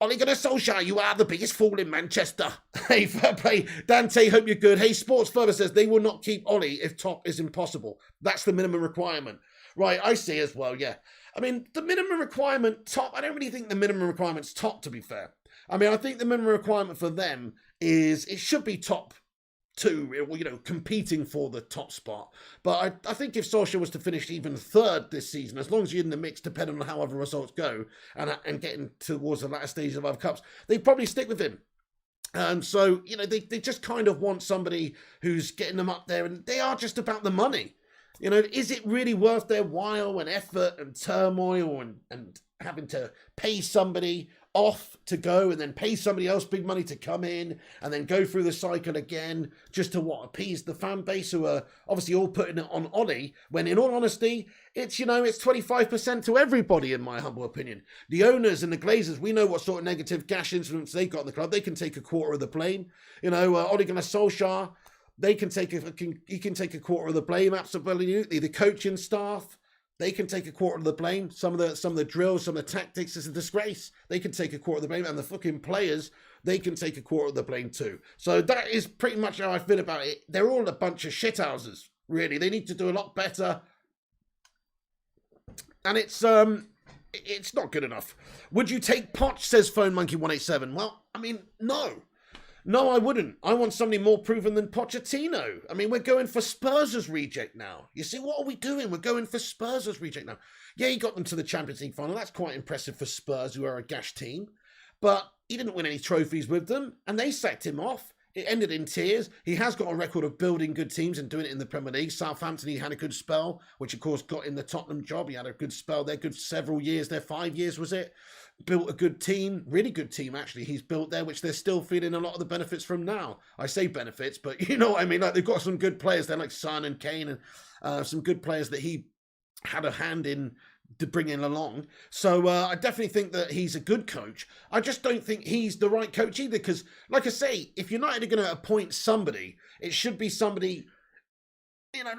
Ole Gunnar Solskjaer, you are the biggest fool in Manchester. Hey, fair play. Dante, hope you're good. Hey, Sports Further says they will not keep Ollie if top is impossible. That's the minimum requirement. Right, I see as well, yeah. The minimum requirement top, I don't really think the minimum requirement's top, to be fair. I think the minimum requirement for them is it should be top two, competing for the top spot. But I think if Solskjaer was to finish even third this season, as long as you're in the mix, depending on how other results go, and getting towards the latter stages of other cups, they'd probably stick with him. So, they just kind of want somebody who's getting them up there, and they are just about the money. Is it really worth their while and effort and turmoil and having to pay somebody off to go and then pay somebody else big money to come in and then go through the cycle again just to appease the fan base who are obviously all putting it on Ollie, when in all honesty, it's 25% to everybody, in my humble opinion. The owners and the Glazers, we know what sort of negative cash influence they've got in the club. They can take a quarter of the blame. Ole Gunnar Solskjaer, he can take a quarter of the blame, absolutely. The coaching staff, they can take a quarter of the blame. Some of the drills, some of the tactics is a disgrace. They can take a quarter of the blame, and the fucking players, they can take a quarter of the blame too. So that is pretty much how I feel about it. They're all a bunch of shithouses, really. They need to do a lot better, and it's not good enough. Would you take Poch? Says Phone Monkey 187. Well, no. No, I wouldn't. I want somebody more proven than Pochettino. We're going for Spurs as reject now. You see, what are we doing? We're going for Spurs as reject now. Yeah, he got them to the Champions League final. That's quite impressive for Spurs, who are a gash team. But he didn't win any trophies with them, and they sacked him off. It ended in tears. He has got a record of building good teams and doing it in the Premier League. Southampton, he had a good spell, which of course got in the Tottenham job. He had a good spell there, good several years there, 5 years was it? Built a good team, really good team actually. He's built there, which they're still feeling a lot of the benefits from now. I say benefits, but you know what I mean. Like, they've got some good players there, like Son and Kane, and some good players that he had a hand in to bring him along. So I definitely think that he's a good coach. I just don't think he's the right coach either, because, like I say, if United are going to appoint somebody, it should be somebody, you know,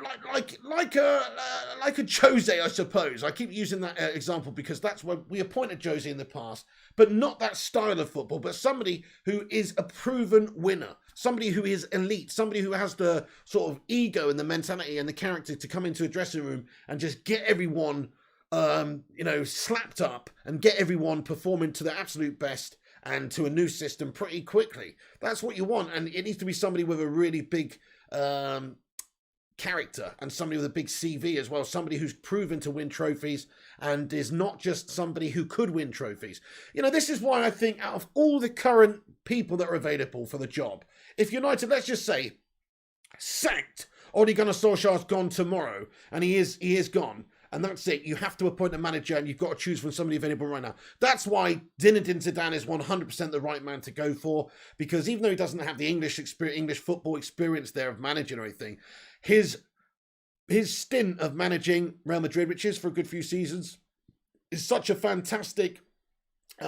like a Jose, I suppose. I keep using that example because that's where we appointed Jose in the past, but not that style of football, but somebody who is a proven winner, somebody who is elite, somebody who has the sort of ego and the mentality and the character to come into a dressing room and just get everyone slapped up and get everyone performing to their absolute best and to a new system pretty quickly. That's what you want. And it needs to be somebody with a really big character and somebody with a big CV as well. Somebody who's proven to win trophies and is not just somebody who could win trophies. You know, this is why I think out of all the current people that are available for the job, if United, let's just say, sacked Ole Gunnar Solskjaer's gone tomorrow, and he is gone, and that's it. You have to appoint a manager, and you've got to choose from somebody available right now. That's why Zinedine Zidane is 100% the right man to go for, because even though he doesn't have the English football experience there of managing or anything, his stint of managing Real Madrid, which is for a good few seasons, is such a fantastic,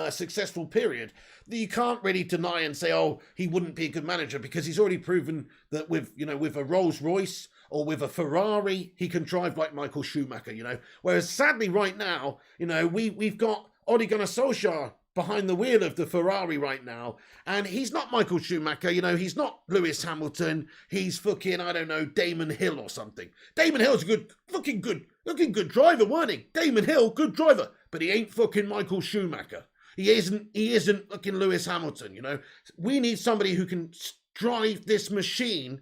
successful period that you can't really deny and say, oh, he wouldn't be a good manager, because he's already proven that with a Rolls Royce or with a Ferrari, he can drive like Michael Schumacher, Whereas sadly right now, we've got Ole Gunnar Solskjaer behind the wheel of the Ferrari right now, and he's not Michael Schumacher, he's not Lewis Hamilton, he's fucking, I don't know, Damon Hill or something. Damon Hill's a looking good driver, weren't he? Damon Hill, good driver, but he ain't fucking Michael Schumacher. He isn't fucking Lewis Hamilton, We need somebody who can drive this machine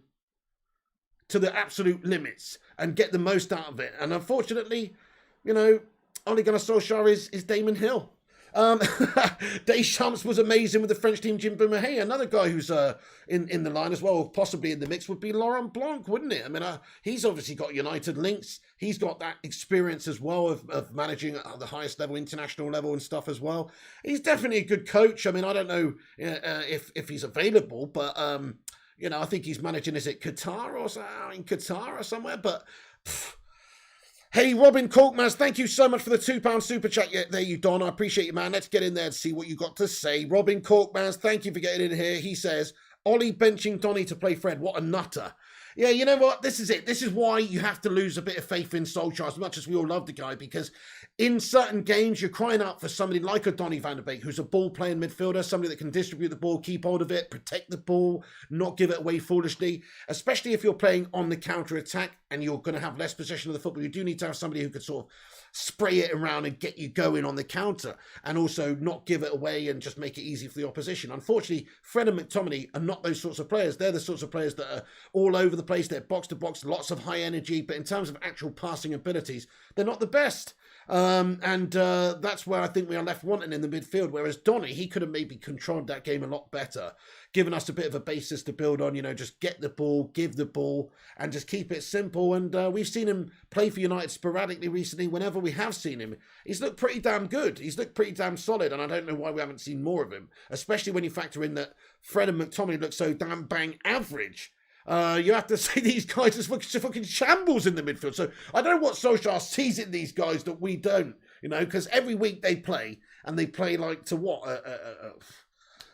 to the absolute limits and get the most out of it. And unfortunately, Ole Gunnar Solskjaer is Damon Hill. Deschamps was amazing with the French team. Jim Boumaier, another guy who's in the line as well, possibly in the mix, would be Laurent Blanc, wouldn't it? I mean, he's obviously got United links. He's got that experience as well of managing at the highest level, international level and stuff as well. He's definitely a good coach. I mean, I don't know if he's available, but I think he's managing, is it Qatar or somewhere? But hey, Robin Corkmans, thank you so much for the £2 super chat. Yeah, there you, Don. I appreciate you, man. Let's get in there and see what you got to say. Robin Corkmans, thank you for getting in here. He says, Ollie benching Donny to play Fred. What a nutter. Yeah, you know what? This is it. This is why you have to lose a bit of faith in Solskjaer, as much as we all love the guy, because in certain games, you're crying out for somebody like a Donny van de Beek, who's a ball-playing midfielder, somebody that can distribute the ball, keep hold of it, protect the ball, not give it away foolishly, especially if you're playing on the counter-attack and you're going to have less possession of the football. You do need to have somebody who could sort of spray it around and get you going on the counter, and also not give it away and just make it easy for the opposition. Unfortunately, Fred and McTominay are not those sorts of players. They're the sorts of players that are all over the place. They're box to box, lots of high energy, but in terms of actual passing abilities, they're not the best. That's where I think we are left wanting in the midfield. Whereas Donny, he could have maybe controlled that game a lot better, given us a bit of a basis to build on, just get the ball, give the ball, and just keep it simple. And we've seen him play for United sporadically recently. Whenever we have seen him, he's looked pretty damn good. He's looked pretty damn solid, and I don't know why we haven't seen more of him, especially when you factor in that Fred and McTominay look so damn bang average. You have to say these guys are fucking shambles in the midfield. So I don't know what Solskjaer sees in these guys that we don't, because every week they play, and they play like to what?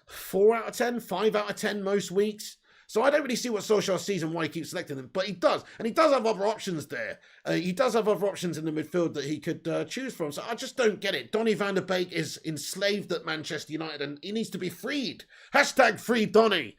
4 out of 10, 5 out of 10 most weeks. So I don't really see what Solskjaer sees and why he keeps selecting them. But he does. And he does have other options there. He does have other options in the midfield that he could choose from. So I just don't get it. Donny van de Beek is enslaved at Manchester United, and he needs to be freed. # free Donny.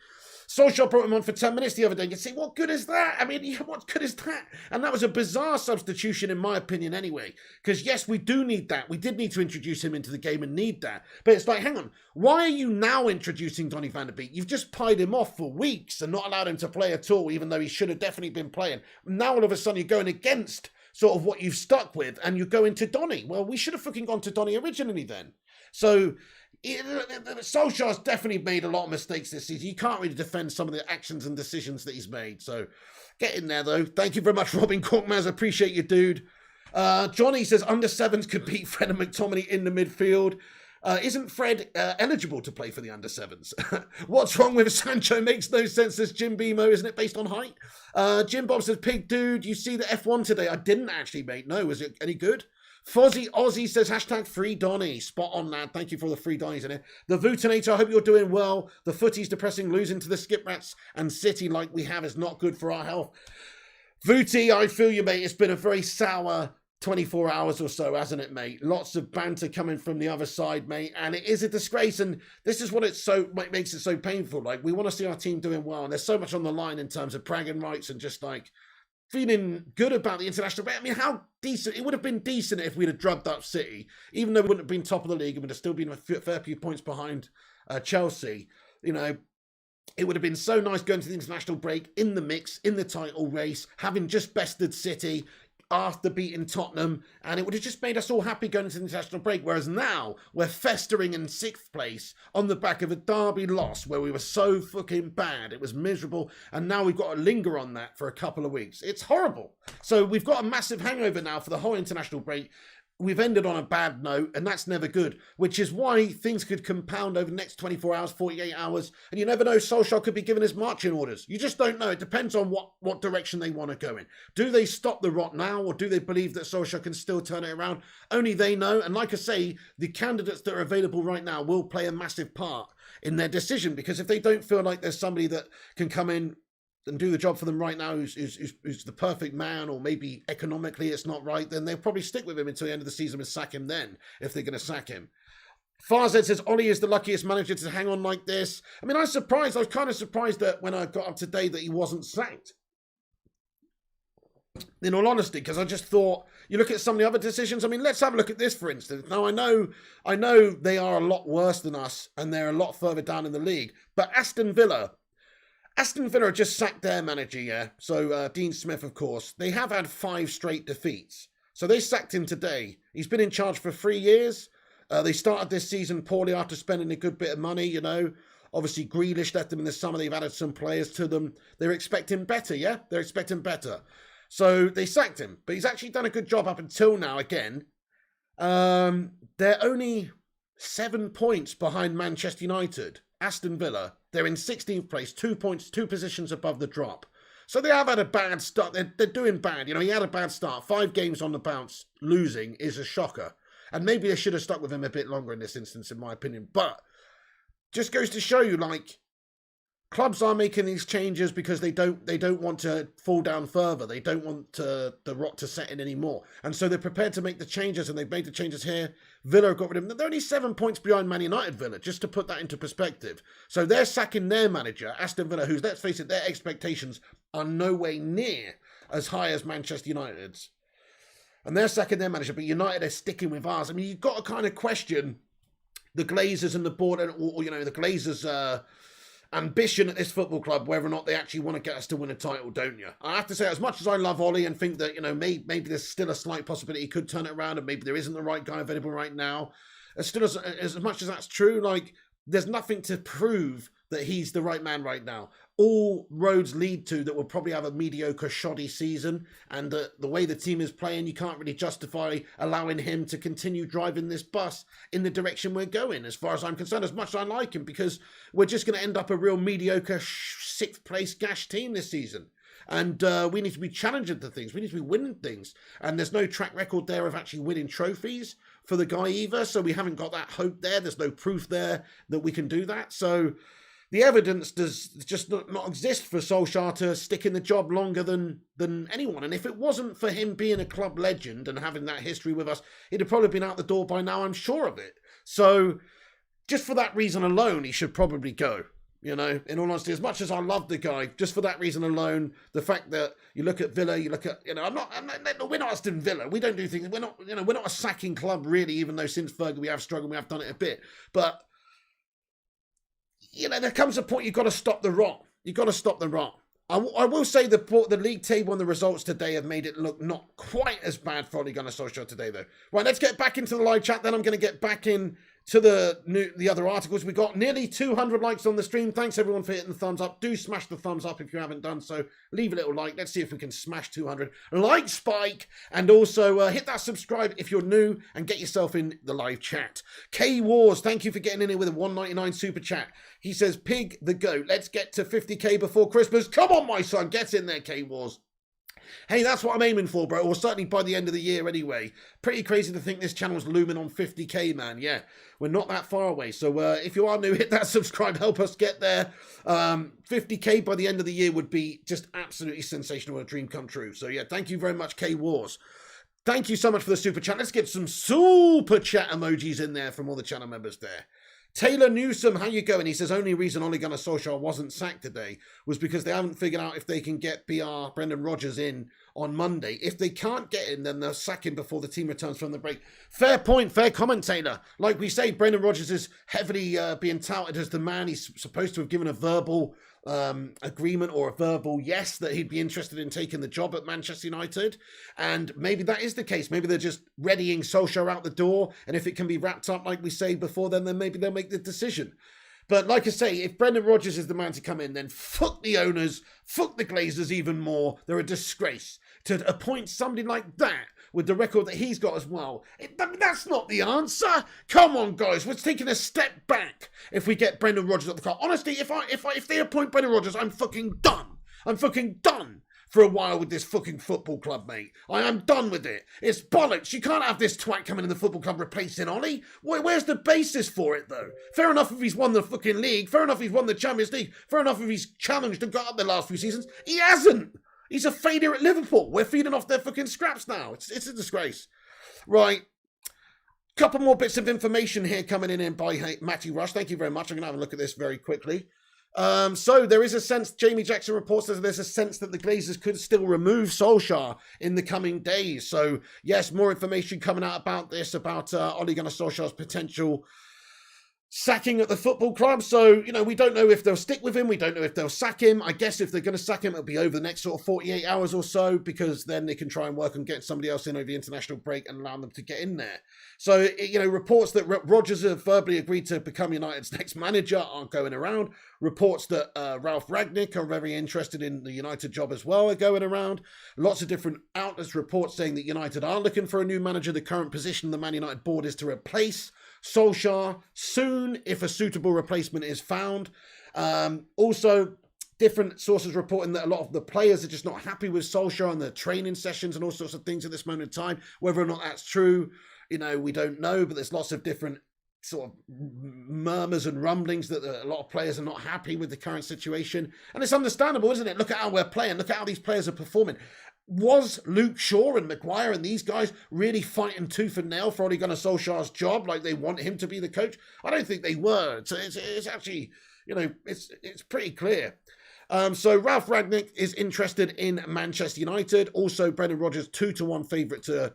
Solskjaer brought him on for 10 minutes the other day. You say, what good is that? I mean, what good is that? And that was a bizarre substitution, in my opinion, anyway. Because, yes, we do need that. We did need to introduce him into the game and need that. But it's like, hang on. Why are you now introducing Donny van de Beek? You've just pied him off for weeks and not allowed him to play at all, even though he should have definitely been playing. Now, all of a sudden, you're going against sort of what you've stuck with, and you're going to Donny. Well, we should have fucking gone to Donny originally then. So Solskjaer's definitely made a lot of mistakes this season. You can't really defend some of the actions and decisions that he's made. So get in there, though. Thank you very much, Robin Corkmaz. Appreciate you, dude. Johnny says under sevens could beat Fred and McTominay in the midfield. Isn't Fred eligible to play for the under-7s? What's wrong with Sancho? Makes no sense, says Jim Beamo. Isn't it based on height? Jim Bob says, Pig Dude, you see the F1 today? I didn't actually, mate. No, was it any good? Fozzie Aussie says, hashtag free Donny. Spot on, lad. Thank you for all the free Donnies in it. The Vutinator, I hope you're doing well. The footy's depressing. Losing to the Skip Rats and City like we have is not good for our health. Vooty, I feel you, mate. It's been a very sour 24 hours or so, hasn't it, mate? Lots of banter coming from the other side, mate. And it is a disgrace. And this is what makes it so painful. Like, we want to see our team doing well. And there's so much on the line in terms of bragging rights and just like feeling good about the international break. I mean, how decent, it would have been decent if we'd have drubbed up City, even though we wouldn't have been top of the league and would have still been a fair few points behind Chelsea. You know, it would have been so nice going to the international break in the mix, in the title race, having just bested City after beating Tottenham, and it would have just made us all happy going into the international break, whereas now we're festering in 6th place on the back of a derby loss where we were so fucking bad. It was miserable, and now we've got to linger on that for a couple of weeks. It's horrible. So we've got a massive hangover now for the whole international break. We've ended on a bad note, and that's never good, which is why things could compound over the next 24 hours, 48 hours, and you never know, Solskjaer could be given his marching orders. You just don't know. It depends on what direction they want to go in. Do they stop the rot now, or do they believe that Solskjaer can still turn it around? Only they know, and like I say, the candidates that are available right now will play a massive part in their decision, because if they don't feel like there's somebody that can come in and do the job for them right now who's the perfect man, or maybe economically it's not right, then they'll probably stick with him until the end of the season and sack him then, if they're going to sack him. Farzed says, Ollie is the luckiest manager to hang on like this. I mean, I was kind of surprised that when I got up today that he wasn't sacked. In all honesty, because I just thought, you look at some of the other decisions. I mean, let's have a look at this, for instance. Now, I know they are a lot worse than us, and they're a lot further down in the league, but Aston Villa just sacked their manager, yeah? So Dean Smith, of course. They have had 5 straight defeats. So they sacked him today. He's been in charge for 3 years. They started this season poorly after spending a good bit of money, you know. Obviously, Grealish left them in the summer. They've added some players to them. They're expecting better, yeah? They're expecting better. So they sacked him. But he's actually done a good job up until now, again. They're only 7 points behind Manchester United. Aston Villa, they're in 16th place, 2 points, 2 positions above the drop. So they have had a bad start. They're doing bad. You know, he had a bad start. 5 games on the bounce, losing is a shocker. And maybe they should have stuck with him a bit longer in this instance, in my opinion. But just goes to show you, like, clubs are making these changes because they don't want to fall down further. They don't want the rot to set in anymore. And so they're prepared to make the changes, and they've made the changes here. Villa got rid of them. They're only 7 points behind Man United, Villa, just to put that into perspective. So they're sacking their manager, Aston Villa, who's, let's face it, their expectations are no way near as high as Manchester United's. And they're sacking their manager, but United are sticking with ours. I mean, you've got to kind of question the Glazers and the board, or you know, the Glazers' ambition at this football club, whether or not they actually want to get us to win a title, don't you? I have to say, as much as I love Ollie and think that, you know, maybe there's still a slight possibility he could turn it around, and maybe there isn't the right guy available right now, as much as that's true, like, there's nothing to prove that he's the right man right now. All roads lead to that we'll probably have a mediocre, shoddy season, and the way the team is playing, you can't really justify allowing him to continue driving this bus in the direction we're going, as far as I'm concerned, as much as I like him, because we're just going to end up a real mediocre 6th place gash team this season. And we need to be challenging to things. We need to be winning things. And there's no track record there of actually winning trophies for the guy either. So we haven't got that hope there. There's no proof there that we can do that. So the evidence does just not exist for Solskjaer to stick in the job longer than anyone. And if it wasn't for him being a club legend and having that history with us, he'd have probably been out the door by now, I'm sure of it. So just for that reason alone, he should probably go. You know, in all honesty, as much as I love the guy, just for that reason alone, the fact that you look at Villa, you look at, you know, we're not Aston Villa. We don't do things. We're not a sacking club really, even though since Fergie we have struggled, we have done it a bit. But, you know, there comes a point you've got to stop the rot. You've got to stop the rot. I will say the league table and the results today have made it look not quite as bad for Ole Gunnar Solskjaer today, though. Right, let's get back into the live chat. Then I'm going to get back in to the other articles. We got nearly 200 likes on the stream. Thanks everyone for hitting the thumbs up. Do smash the thumbs up if you haven't done so. Leave a little like. Let's see if we can smash 200. Like spike, and also hit that subscribe if you're new and get yourself in the live chat. K Wars, thank you for getting in here with a 199 super chat. He says, Pig the goat. Let's get to 50k before Christmas. Come on, my son, get in there, K Wars. Hey, that's what I'm aiming for, bro. Or certainly by the end of the year anyway. Pretty crazy to think this channel's looming on 50k, man. Yeah, we're not that far away. So if you are new, hit that subscribe. Help us get there. 50k by the end of the year would be just absolutely sensational. A dream come true. So yeah, thank you very much, K Wars. Thank you so much for the super chat. Let's get some super chat emojis in there from all the channel members there. Taylor Newsom, how you going? He says, only reason Ole Gunnar Solskjaer wasn't sacked today was because they haven't figured out if they can get BR Brendan Rodgers in on Monday. If they can't get in, then they'll sack him before the team returns from the break. Fair point, fair comment, Taylor. Like we say, Brendan Rodgers is heavily being touted as the man. He's supposed to have given a verbal agreement or a verbal yes that he'd be interested in taking the job at Manchester United, and maybe that is the case. Maybe they're just readying Solskjaer out the door, and if it can be wrapped up like we say before then maybe they'll make the decision. But like I say, if Brendan Rodgers is the man to come in, then fuck the owners, fuck the Glazers even more. They're a disgrace. To appoint somebody like that with the record that he's got as well, that's not the answer. Come on, guys, we're taking a step back if we get Brendan Rodgers at the car. Honestly, if they appoint Brendan Rodgers, I'm fucking done. I'm fucking done for a while with this fucking football club, mate. I am done with it. It's bollocks. You can't have this twat coming in the football club replacing Ollie. Where's the basis for it, though? Fair enough if he's won the fucking league. Fair enough if he's won the Champions League. Fair enough if he's challenged and got up the last few seasons. He hasn't. He's a failure at Liverpool. We're feeding off their fucking scraps now. It's a disgrace. Right. Couple more bits of information here coming in by Matty Rush. Thank you very much. I'm going to have a look at this very quickly. So there is a sense, Jamie Jackson reports that there's a sense that the Glazers could still remove Solskjaer in the coming days. So yes, more information coming out about this, about Ole Gunnar Solskjaer's potential sacking at the football club. So, we don't know if they'll stick with him. We don't know if they'll sack him. I guess if they're going to sack him, it'll be over the next sort of 48 hours or so, because then they can try and work on getting somebody else in over the international break and allow them to get in there. So, reports that Rodgers have verbally agreed to become United's next manager aren't going around. Reports that Ralph Rangnick are very interested in the United job as well are going around. Lots of different outlets report saying that United are looking for a new manager. The current position of the Man United board is to replace Solskjaer soon if a suitable replacement is found. Also, different sources reporting that a lot of the players are just not happy with Solskjaer and the training sessions and all sorts of things at this moment in time. Whether or not that's true, we don't know, but there's lots of different sort of murmurs and rumblings that a lot of players are not happy with the current situation. And it's understandable, isn't it? Look at how we're playing. Look at how these players are performing. Was Luke Shaw and Maguire and these guys really fighting tooth and nail for Ole Gunnar Solskjaer's job like they want him to be the coach? I don't think they were. So it's actually, it's pretty clear. So Ralph Rangnick is interested in Manchester United. Also, Brendan Rodgers 2-1 favourite to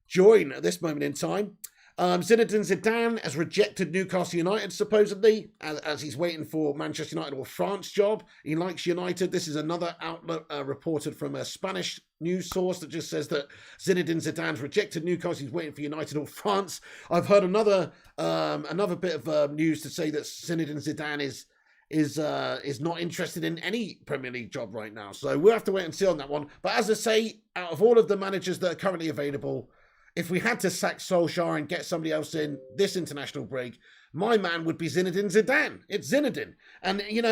join at this moment in time. Zinedine Zidane has rejected Newcastle United, supposedly, as he's waiting for Manchester United or France job. He likes United. This is another outlet reported from a Spanish news source that just says that Zinedine Zidane's rejected Newcastle. He's waiting for United or France. I've heard another bit of news to say that Zinedine Zidane is not interested in any Premier League job right now. So we'll have to wait and see on that one. But as I say, out of all of the managers that are currently available, if we had to sack Solskjaer and get somebody else in this international break, my man would be Zinedine Zidane. It's Zinedine. And, he's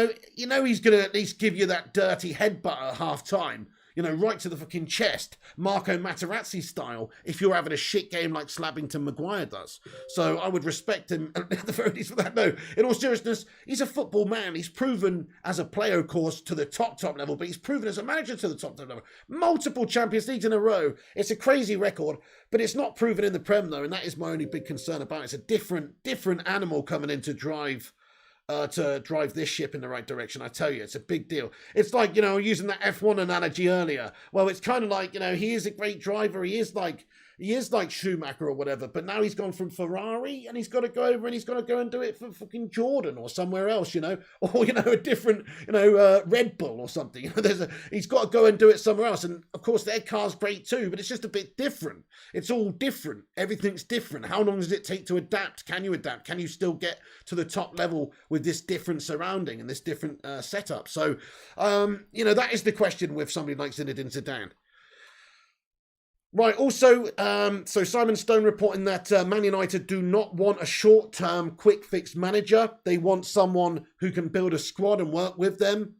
going to at least give you that dirty headbutt at half-time, right to the fucking chest, Marco Materazzi style, if you're having a shit game like Slabbington Maguire does. So I would respect him at the very least for that. No, in all seriousness, he's a football man. He's proven as a player, of course, to the top level, but he's proven as a manager to the top level. Multiple Champions Leagues in a row. It's a crazy record, but it's not proven in the Prem, though, and that is my only big concern about it. It's a different animal coming in to drive this ship in the right direction. I tell you, it's a big deal. It's like, using that F1 analogy earlier. Well, it's kind of like, he is a great driver. He is like, he is like Schumacher or whatever, but now he's gone from Ferrari and he's got to go over and he's got to go and do it for fucking Jordan or somewhere else, you know, or, you know, a different, you know, Red Bull or something. You know, he's got to go and do it somewhere else. And of course, their car's great too, but it's just a bit different. It's all different. Everything's different. How long does it take to adapt? Can you adapt? Can you still get to the top level with this different surrounding and this different setup? So, you know, that is the question with somebody like Zinedine Zidane. Right, also, so Simon Stone reporting that Man United do not want a short-term, quick-fix manager. They want someone who can build a squad and work with them.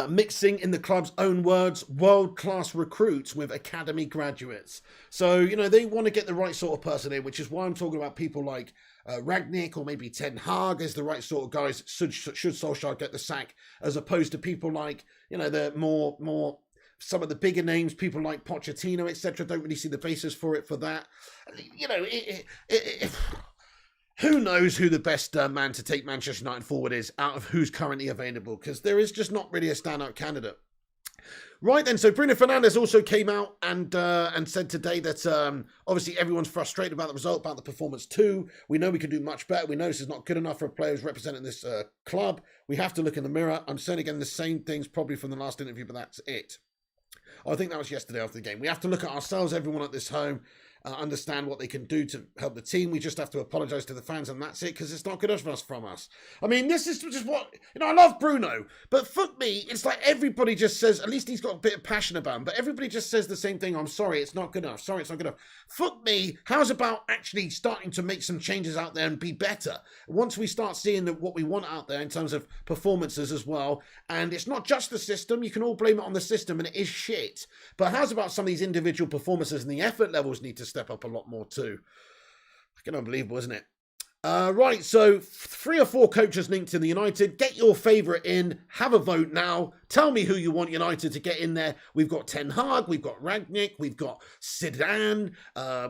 Mixing, in the club's own words, world-class recruits with academy graduates. So, you know, they want to get the right sort of person in, which is why I'm talking about people like Rangnick or maybe Ten Hag as the right sort of guys should Solskjaer get the sack, as opposed to people like, you know, the more some of the bigger names, people like Pochettino, etc. Don't really see the basis for it for that. You know, who knows who the best man to take Manchester United forward is out of who's currently available, because there is just not really a standout candidate. Right then, so Bruno Fernandes also came out and said today that obviously everyone's frustrated about the result, about the performance too. We know we can do much better. We know this is not good enough for a player who's representing this club. We have to look in the mirror. I'm saying again the same things probably from the last interview, but that's it. I think that was yesterday after the game. We have to look at ourselves, everyone at this home, understand what they can do to help the team. We just have to apologise to the fans, and that's it, because it's not good enough from us. I mean, this is just what, you know, I love Bruno, but fuck me, it's like everybody just says, at least he's got a bit of passion about him, but everybody just says the same thing. I'm sorry, it's not good enough. Sorry, it's not good enough. Fuck me, how's about actually starting to make some changes out there and be better? Once we start seeing what we want out there in terms of performances as well, and it's not just the system, you can all blame it on the system, and it is shit, but how's about some of these individual performances, and the effort levels need to step up a lot more too. Fucking unbelievable, isn't it? Right, so 3 or 4 coaches linked in the United. Get your favourite in. Have a vote now. Tell me who you want United to get in there. We've got Ten Hag, we've got Rangnick, we've got Zidane,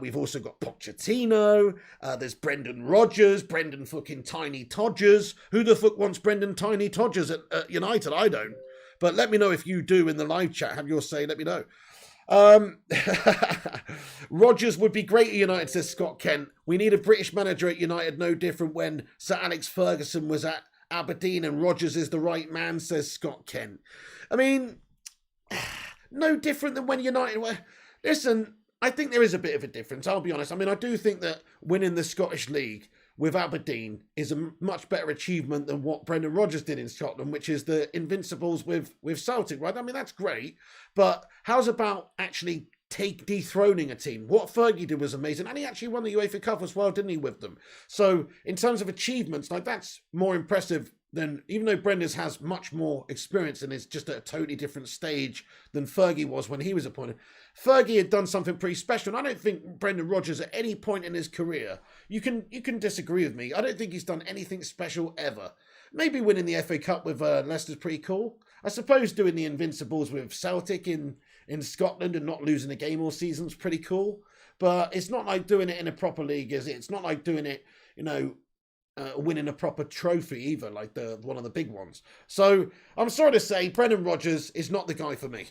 we've also got Pochettino, there's Brendan Rodgers, Brendan fucking Tiny Todgers. Who the fuck wants Brendan Tiny Todgers at United? I don't. But let me know if you do in the live chat. Have your say, let me know. Rodgers would be great at United, says Scott Kent. We need a British manager at United, no different when Sir Alex Ferguson was at Aberdeen, and Rodgers is the right man, says Scott Kent. I mean, no different than when United were... Listen, I think there is a bit of a difference, I'll be honest. I mean, I do think that winning the Scottish League with Aberdeen is a much better achievement than what Brendan Rodgers did in Scotland, which is the Invincibles with Celtic, right? I mean, that's great, but how's about actually dethroning a team? What Fergie did was amazing, and he actually won the UEFA Cup as well, didn't he, with them? So in terms of achievements, like, that's more impressive than, even though Brendan has much more experience and is just at a totally different stage than Fergie was when he was appointed. Fergie had done something pretty special, and I don't think Brendan Rodgers at any point in his career, you can disagree with me, I don't think he's done anything special ever. Maybe winning the FA Cup with Leicester's pretty cool. I suppose doing the Invincibles with Celtic in Scotland and not losing a game all season's pretty cool. But it's not like doing it in a proper league, is it? It's not like doing it, you know, winning a proper trophy either, like one of the big ones. So I'm sorry to say, Brendan Rodgers is not the guy for me.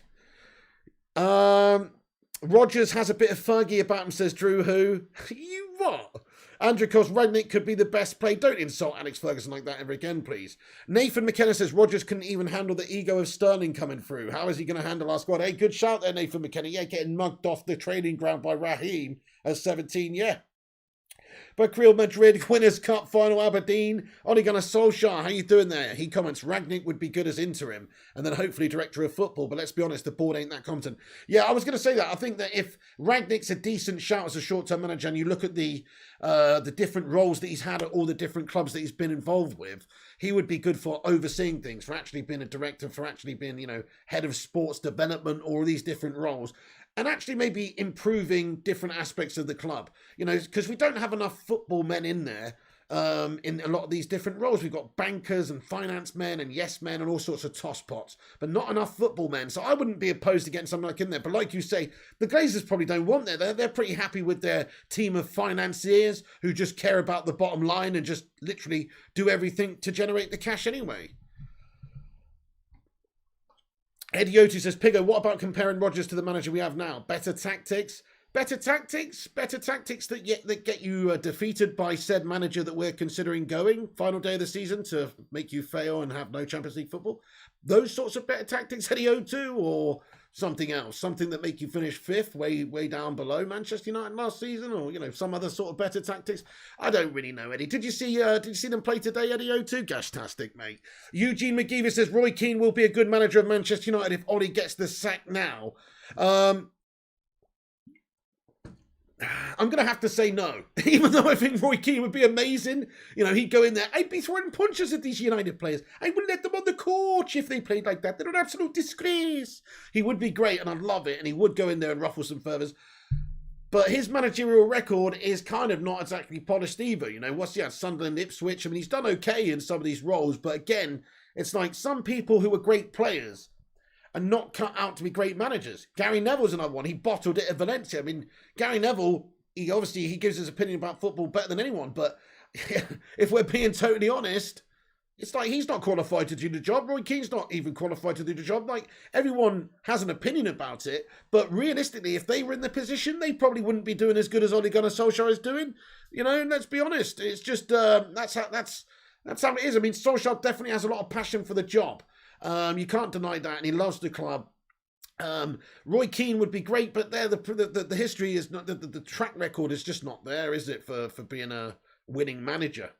Rodgers has a bit of Fergie about him, says Drew Who. You what? Andrew Cos, Rangnick could be the best play. Don't insult Alex Ferguson like that ever again, please. Nathan McKenna says Rodgers couldn't even handle the ego of Sterling coming through. How is he going to handle our squad? Hey, good shout there, Nathan McKenna. Yeah, getting mugged off the training ground by Raheem at 17, yeah. But Real Madrid, Winners' Cup final, Aberdeen. Ole Gunnar Solskjaer, how you doing there? He comments, Rangnick would be good as interim and then hopefully director of football. But let's be honest, the board ain't that competent. Yeah, I was going to say that. I think that if Rangnick's a decent shout as a short-term manager and you look at the different roles that he's had at all the different clubs that he's been involved with, he would be good for overseeing things, for actually being a director, for actually being, you know, head of sports development, all these different roles. And actually maybe improving different aspects of the club, you know, because we don't have enough football men in there in a lot of these different roles. We've got bankers and finance men and yes men and all sorts of tosspots, but not enough football men. So I wouldn't be opposed to getting something like in there. But like you say, the Glazers probably don't want that. They're pretty happy with their team of financiers who just care about the bottom line and just literally do everything to generate the cash anyway. Eddie Otu says, Piggo, what about comparing Rodgers to the manager we have now? Better tactics? Better tactics that get you defeated by said manager that we're considering going final day of the season to make you fail and have no Champions League football. Those sorts of better tactics, Eddie O2, or something else, something that make you finish fifth, way down below Manchester United last season, or some other sort of better tactics. I don't really know, Eddie. Did you see them play today, Eddie O2? Gosh-tastic, mate. Eugene McGeever says Roy Keane will be a good manager of Manchester United if Ollie gets the sack now. I'm going to have to say no, even though I think Roy Keane would be amazing. He'd go in there. I'd be throwing punches at these United players. I wouldn't let them on the court if they played like that. They're an absolute disgrace. He would be great, and I'd love it, and he would go in there and ruffle some feathers. But his managerial record is kind of not exactly polished either. What's he had? Sunderland, Ipswich. I mean, he's done okay in some of these roles, but again, it's like some people who are great players and not cut out to be great managers. Gary Neville's another one. He bottled it at Valencia. I mean, Gary Neville, he gives his opinion about football better than anyone, but if we're being totally honest, it's like he's not qualified to do the job. Roy Keane's not even qualified to do the job. Like, everyone has an opinion about it, but realistically, if they were in the position, they probably wouldn't be doing as good as Ole Gunnar Solskjaer is doing. Let's be honest. It's just, that's how it is. I mean, Solskjaer definitely has a lot of passion for the job. You can't deny that, and he loves the club. Roy Keane would be great, but the history is not, the track record is just not there, is it, for being a winning manager?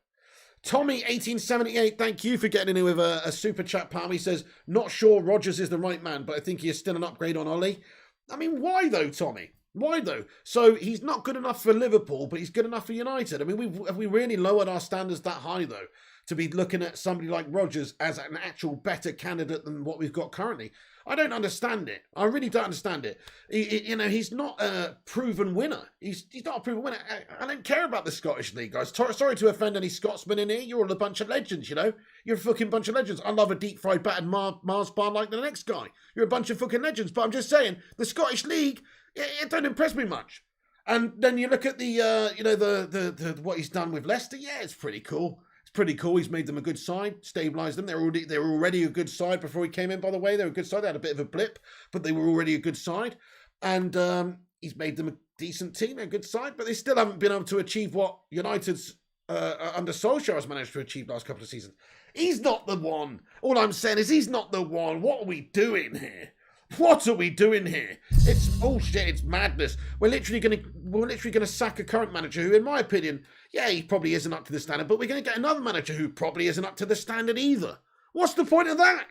Tommy 1878, thank you for getting in with a super chat, pal. He says, not sure Rodgers is the right man, but I think he is still an upgrade on Ollie. I mean, why though, Tommy? Why though? So he's not good enough for Liverpool, but he's good enough for United. I mean, have we really lowered our standards that high though, to be looking at somebody like Rodgers as an actual better candidate than what we've got currently? I don't understand it. I really don't understand it. He's not a proven winner. He's not a proven winner. I don't care about the Scottish League, guys. Sorry to offend any Scotsmen in here. You're all a bunch of legends, You're a fucking bunch of legends. I love a deep-fried battered Mars bar like the next guy. You're a bunch of fucking legends. But I'm just saying, the Scottish League, it don't impress me much. And then you look at the what he's done with Leicester. Yeah, it's pretty cool. It's pretty cool. He's made them a good side, stabilised them. They were already a good side before he came in, by the way. They were a good side. They had a bit of a blip, but they were already a good side. And he's made them a decent team, a good side, but they still haven't been able to achieve what United's under Solskjaer has managed to achieve last couple of seasons. He's not the one. All I'm saying is he's not the one. What are we doing here? What are we doing here? It's bullshit. It's madness. We're literally gonna sack a current manager who, in my opinion, yeah, he probably isn't up to the standard, but we're going to get another manager who probably isn't up to the standard either. What's the point of that?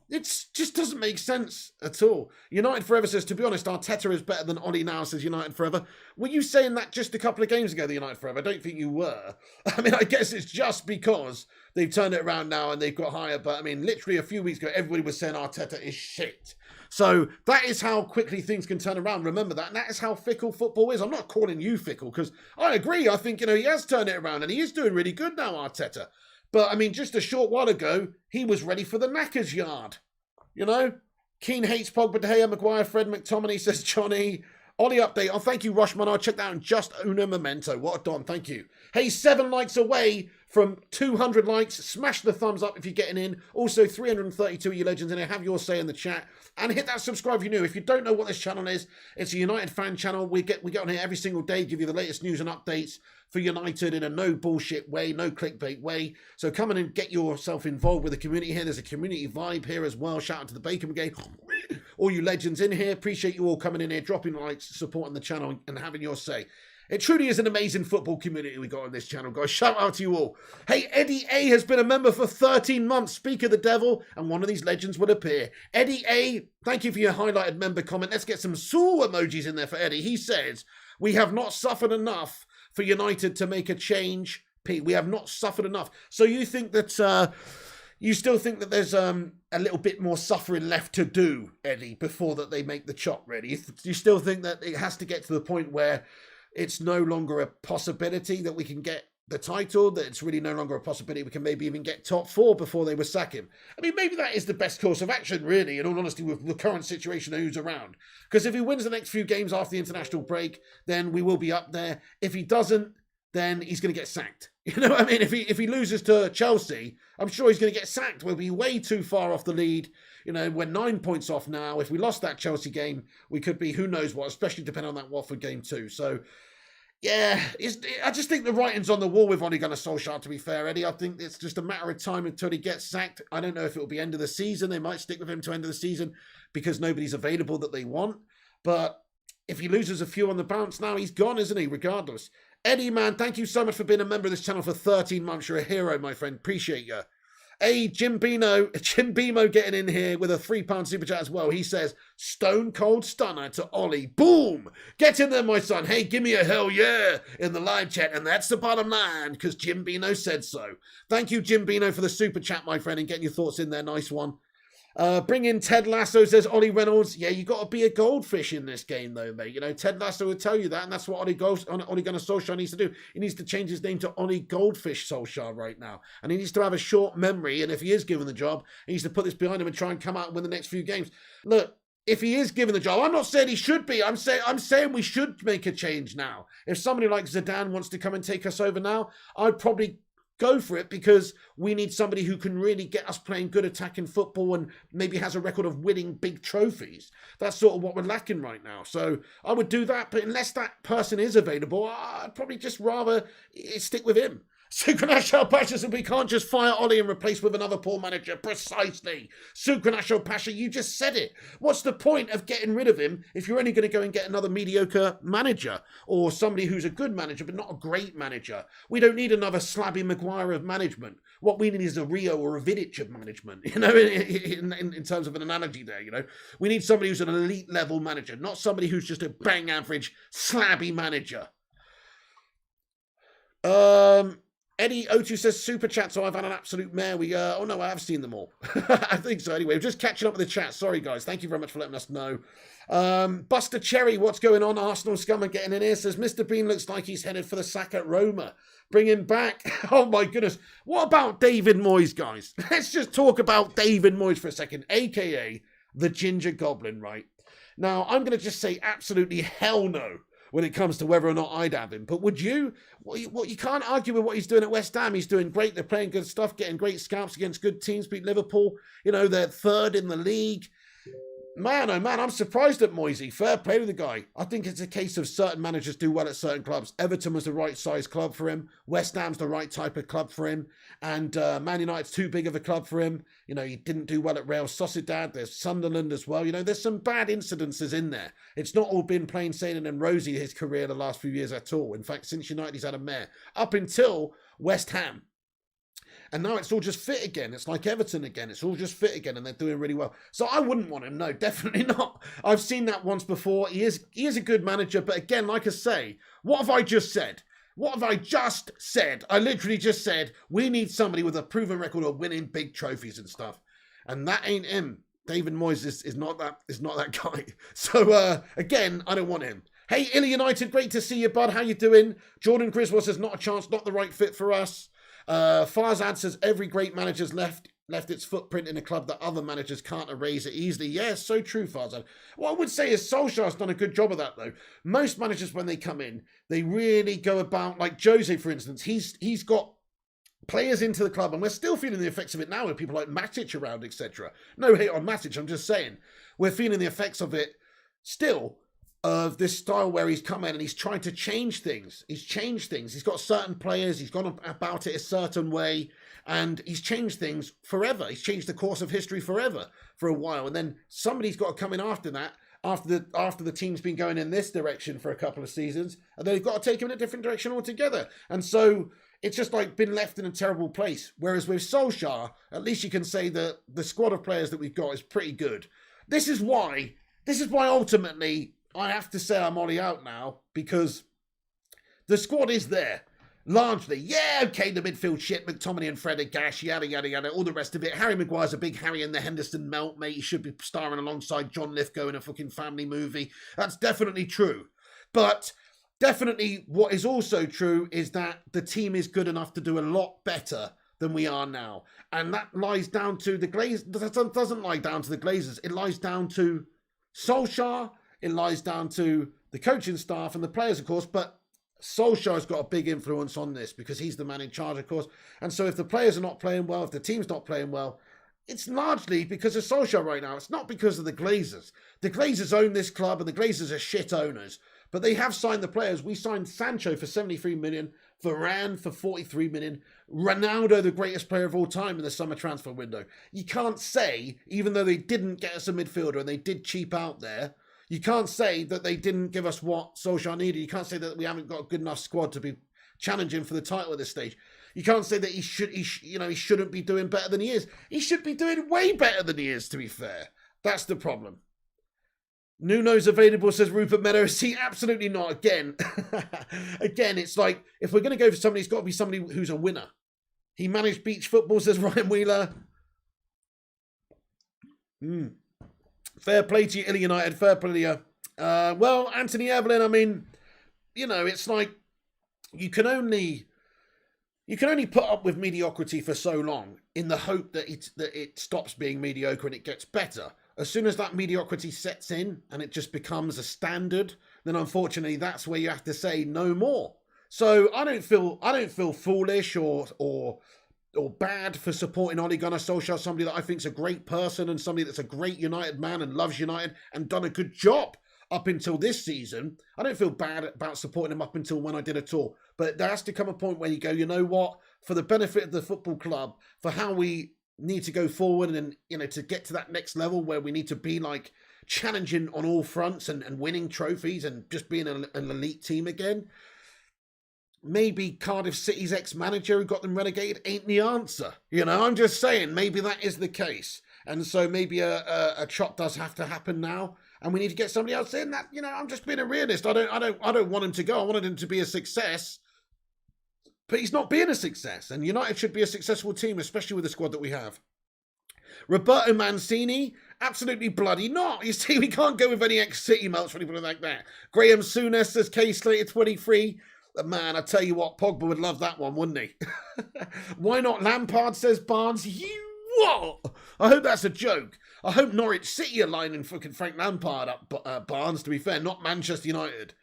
It just doesn't make sense at all. United Forever says, to be honest, Arteta is better than Ollie now, says United Forever. Were you saying that just a couple of games ago, the United Forever? I don't think you were. I mean, I guess it's just because they've turned it around now and they've got higher. But, I mean, literally a few weeks ago, everybody was saying Arteta is shit. So that is how quickly things can turn around. Remember that. And that is how fickle football is. I'm not calling you fickle because I agree. I think, he has turned it around and he is doing really good now, Arteta. But, I mean, just a short while ago, he was ready for the knackers yard. Keane hates Pogba, De Gea, Maguire, Fred, McTominay, says Johnny. Ollie update. Oh, thank you, Rushman. I'll check that out in just una memento. What a don. Thank you. Hey, 7 likes away from 200 likes. Smash the thumbs up if you're getting in. Also, 332 of you legends in here. Have your say in the chat. And hit that subscribe if you're new. If you don't know what this channel is, it's a United fan channel. We get on here every single day, give you the latest news and updates for United in a no bullshit way, no clickbait way. So come in and get yourself involved with the community here. There's a community vibe here as well. Shout out to the Bacon Brigade. All you legends in here. Appreciate you all coming in here, dropping likes, supporting the channel and having your say. It truly is an amazing football community we got on this channel, guys. Shout out to you all. Hey, Eddie A has been a member for 13 months. Speak of the devil, and one of these legends will appear. Eddie A, thank you for your highlighted member comment. Let's get some Saul emojis in there for Eddie. He says, we have not suffered enough for United to make a change. Pete, we have not suffered enough. So you think that... you still think that there's a little bit more suffering left to do, Eddie, before that they make the chop, really? You still think that it has to get to the point where it's no longer a possibility that we can get the title, that it's really no longer a possibility we can maybe even get top 4 before they would sack him? I mean, maybe that is the best course of action, really, in all honesty, with the current situation of who's around. Because if he wins the next few games after the international break, then we will be up there. If he doesn't, then he's going to get sacked. You know what I mean? If he loses to Chelsea, I'm sure he's going to get sacked. We'll be way too far off the lead. You know, we're 9 points off now. If we lost that Chelsea game, we could be who knows what, especially depending on that Watford game too. So, yeah, I just think the writing's on the wall with Ole Gunnar Solskjaer, to be fair, Eddie. I think it's just a matter of time until he gets sacked. I don't know if it will be end of the season. They might stick with him to end of the season because nobody's available that they want. But if he loses a few on the bounce now, he's gone, isn't he, regardless? Eddie, man, thank you so much for being a member of this channel for 13 months. You're a hero, my friend. Appreciate you. Hey, Jim Bimo getting in here with a £3 super chat as well. He says, stone cold stunner to Ollie. Boom! Get in there, my son. Hey, give me a hell yeah in the live chat. And that's the bottom line, because Jim Bino said so. Thank you, Jim Bino, for the super chat, my friend, and getting your thoughts in there. Nice one. Bring in Ted Lasso, says Ollie Reynolds. Yeah, you got to be a goldfish in this game, though, mate. You know, Ted Lasso will tell you that, and that's what Ole Gunnar Solskjaer needs to do. He needs to change his name to Ollie Goldfish Solskjaer right now. And he needs to have a short memory, and if he is given the job, he needs to put this behind him and try and come out and win the next few games. Look, if he is given the job, I'm not saying he should be. I'm saying we should make a change now. If somebody like Zidane wants to come and take us over now, I'd probably go for it, because we need somebody who can really get us playing good attacking football and maybe has a record of winning big trophies. That's sort of what we're lacking right now. So I would do that, but unless that person is available, I'd probably just rather stick with him. Sukranash Pasha said we can't just fire Ollie and replace with another poor manager. Precisely. Sukranash Pasha, you just said it. What's the point of getting rid of him if you're only going to go and get another mediocre manager, or somebody who's a good manager but not a great manager? We don't need another slabby Maguire of management. What we need is a Rio or a Vidic of management, you know, in terms of an analogy there, you know. We need somebody who's an elite level manager, not somebody who's just a bang average slabby manager. Eddie O2 says, super chat, so I've had an absolute mare. Oh no, I have seen them all. I think so. Anyway, we're just catching up with the chat. Sorry, guys. Thank you very much for letting us know. Buster Cherry, what's going on? Arsenal scum are getting in here. Says, Mr. Bean looks like he's headed for the sack at Roma. Bring him back. Oh my goodness. What about David Moyes, guys? Let's just talk about David Moyes for a second, a.k.a. the Ginger Goblin, right? Now, I'm going to just say absolutely hell no when it comes to whether or not I'd have him. But would you? Well, you can't argue with what he's doing at West Ham. He's doing great. They're playing good stuff, getting great scalps against good teams, beat Liverpool. You know, they're third in the league. Man, oh man, I'm surprised at Moisey. Fair play to the guy. I think it's a case of certain managers do well at certain clubs. Everton was the right size club for him. West Ham's the right type of club for him. And Man United's too big of a club for him. You know, he didn't do well at Real Sociedad. There's Sunderland as well. You know, there's some bad incidences in there. It's not all been plain sailing and rosy his career the last few years at all. In fact, since United, he's had a mare. Up until West Ham. And now it's all just fit again. It's like Everton again. It's all just fit again, and they're doing really well. So I wouldn't want him. No, definitely not. I've seen that once before. He is a good manager. But again, like I say, what have I just said? What have I just said? I literally just said, we need somebody with a proven record of winning big trophies and stuff. And that ain't him. David Moyes is not that guy. So, again, I don't want him. Hey, Illa United, great to see you, bud. How you doing? Jordan Griswold says, not a chance, not the right fit for us. Farzad says every great manager's left its footprint in a club that other managers can't erase it easily. Yeah, so true, Farzad. What I would say is Solskjaer's done a good job of that, though. Most managers, when they come in, they really go about, like Jose, for instance, he's got players into the club, and we're still feeling the effects of it now with people like Matic around, etc. No hate on Matic, I'm just saying. We're feeling the effects of it still, of this style where he's come in and he's trying to change things. He's changed things. He's got certain players. He's gone about it a certain way, and he's changed things forever. He's changed the course of history forever for a while. And then somebody's got to come in after that, after the team's been going in this direction for a couple of seasons, and they've got to take him in a different direction altogether. And so it's just like been left in a terrible place. Whereas with Solskjaer, at least you can say that the squad of players that we've got is pretty good. This is why ultimately I have to say I'm Ollie out now, because the squad is there. Largely. Yeah, okay, the midfield shit, McTominay and Fred are gash, yada, yada, yada, all the rest of it. Harry Maguire's a big Harry in the Henderson melt, mate. He should be starring alongside John Lithgow in a fucking family movie. That's definitely true. But definitely what is also true is that the team is good enough to do a lot better than we are now. And that lies down to the Glazers. That doesn't lie down to the Glazers. It lies down to Solskjaer. It lies down to the coaching staff and the players, of course, but Solskjaer's got a big influence on this because he's the man in charge, of course. And so if the players are not playing well, if the team's not playing well, it's largely because of Solskjaer right now. It's not because of the Glazers. The Glazers own this club and the Glazers are shit owners. But they have signed the players. We signed Sancho for 73 million, Varane for 43 million, Ronaldo, the greatest player of all time in the summer transfer window. You can't say, even though they didn't get us a midfielder and they did cheap out there, you can't say that they didn't give us what Solskjaer needed. You can't say that we haven't got a good enough squad to be challenging for the title at this stage. You can't say that he shouldn't be doing better than he is. He should be doing way better than he is, to be fair. That's the problem. Nuno's available, says Rupert Meadows. See, absolutely not. Again, it's like, if we're going to go for somebody, it's got to be somebody who's a winner. He managed beach football, says Ryan Wheeler. Fair play to you, Illa United. Fair play to you. Well, Anthony Evelyn, I mean, it's like, you can only put up with mediocrity for so long in the hope that it stops being mediocre and it gets better. As soon as that mediocrity sets in and it just becomes a standard, then unfortunately that's where you have to say no more. So I don't feel foolish or bad for supporting Ole Gunnar Solskjaer, somebody that I think is a great person and somebody that's a great United man and loves United and done a good job up until this season. I don't feel bad about supporting him up until when I did at all. But there has to come a point where you go, you know what? For the benefit of the football club, for how we need to go forward and, to get to that next level where we need to be like challenging on all fronts and winning trophies and just being an elite team again. Maybe Cardiff City's ex-manager who got them relegated ain't the answer. I'm just saying, maybe that is the case. And so maybe a chop does have to happen now. And we need to get somebody else in. That, I'm just being a realist. I don't want him to go. I wanted him to be a success. But he's not being a success. And United should be a successful team, especially with the squad that we have. Roberto Mancini, absolutely bloody not. You see, we can't go with any ex-City melts or anything like that. Graham Souness says K Slater 23. Man, I tell you what, Pogba would love that one, wouldn't he? Why not Lampard, says Barnes. You what? I hope that's a joke. I hope Norwich City are lining fucking Frank Lampard up, Barnes, to be fair, not Manchester United.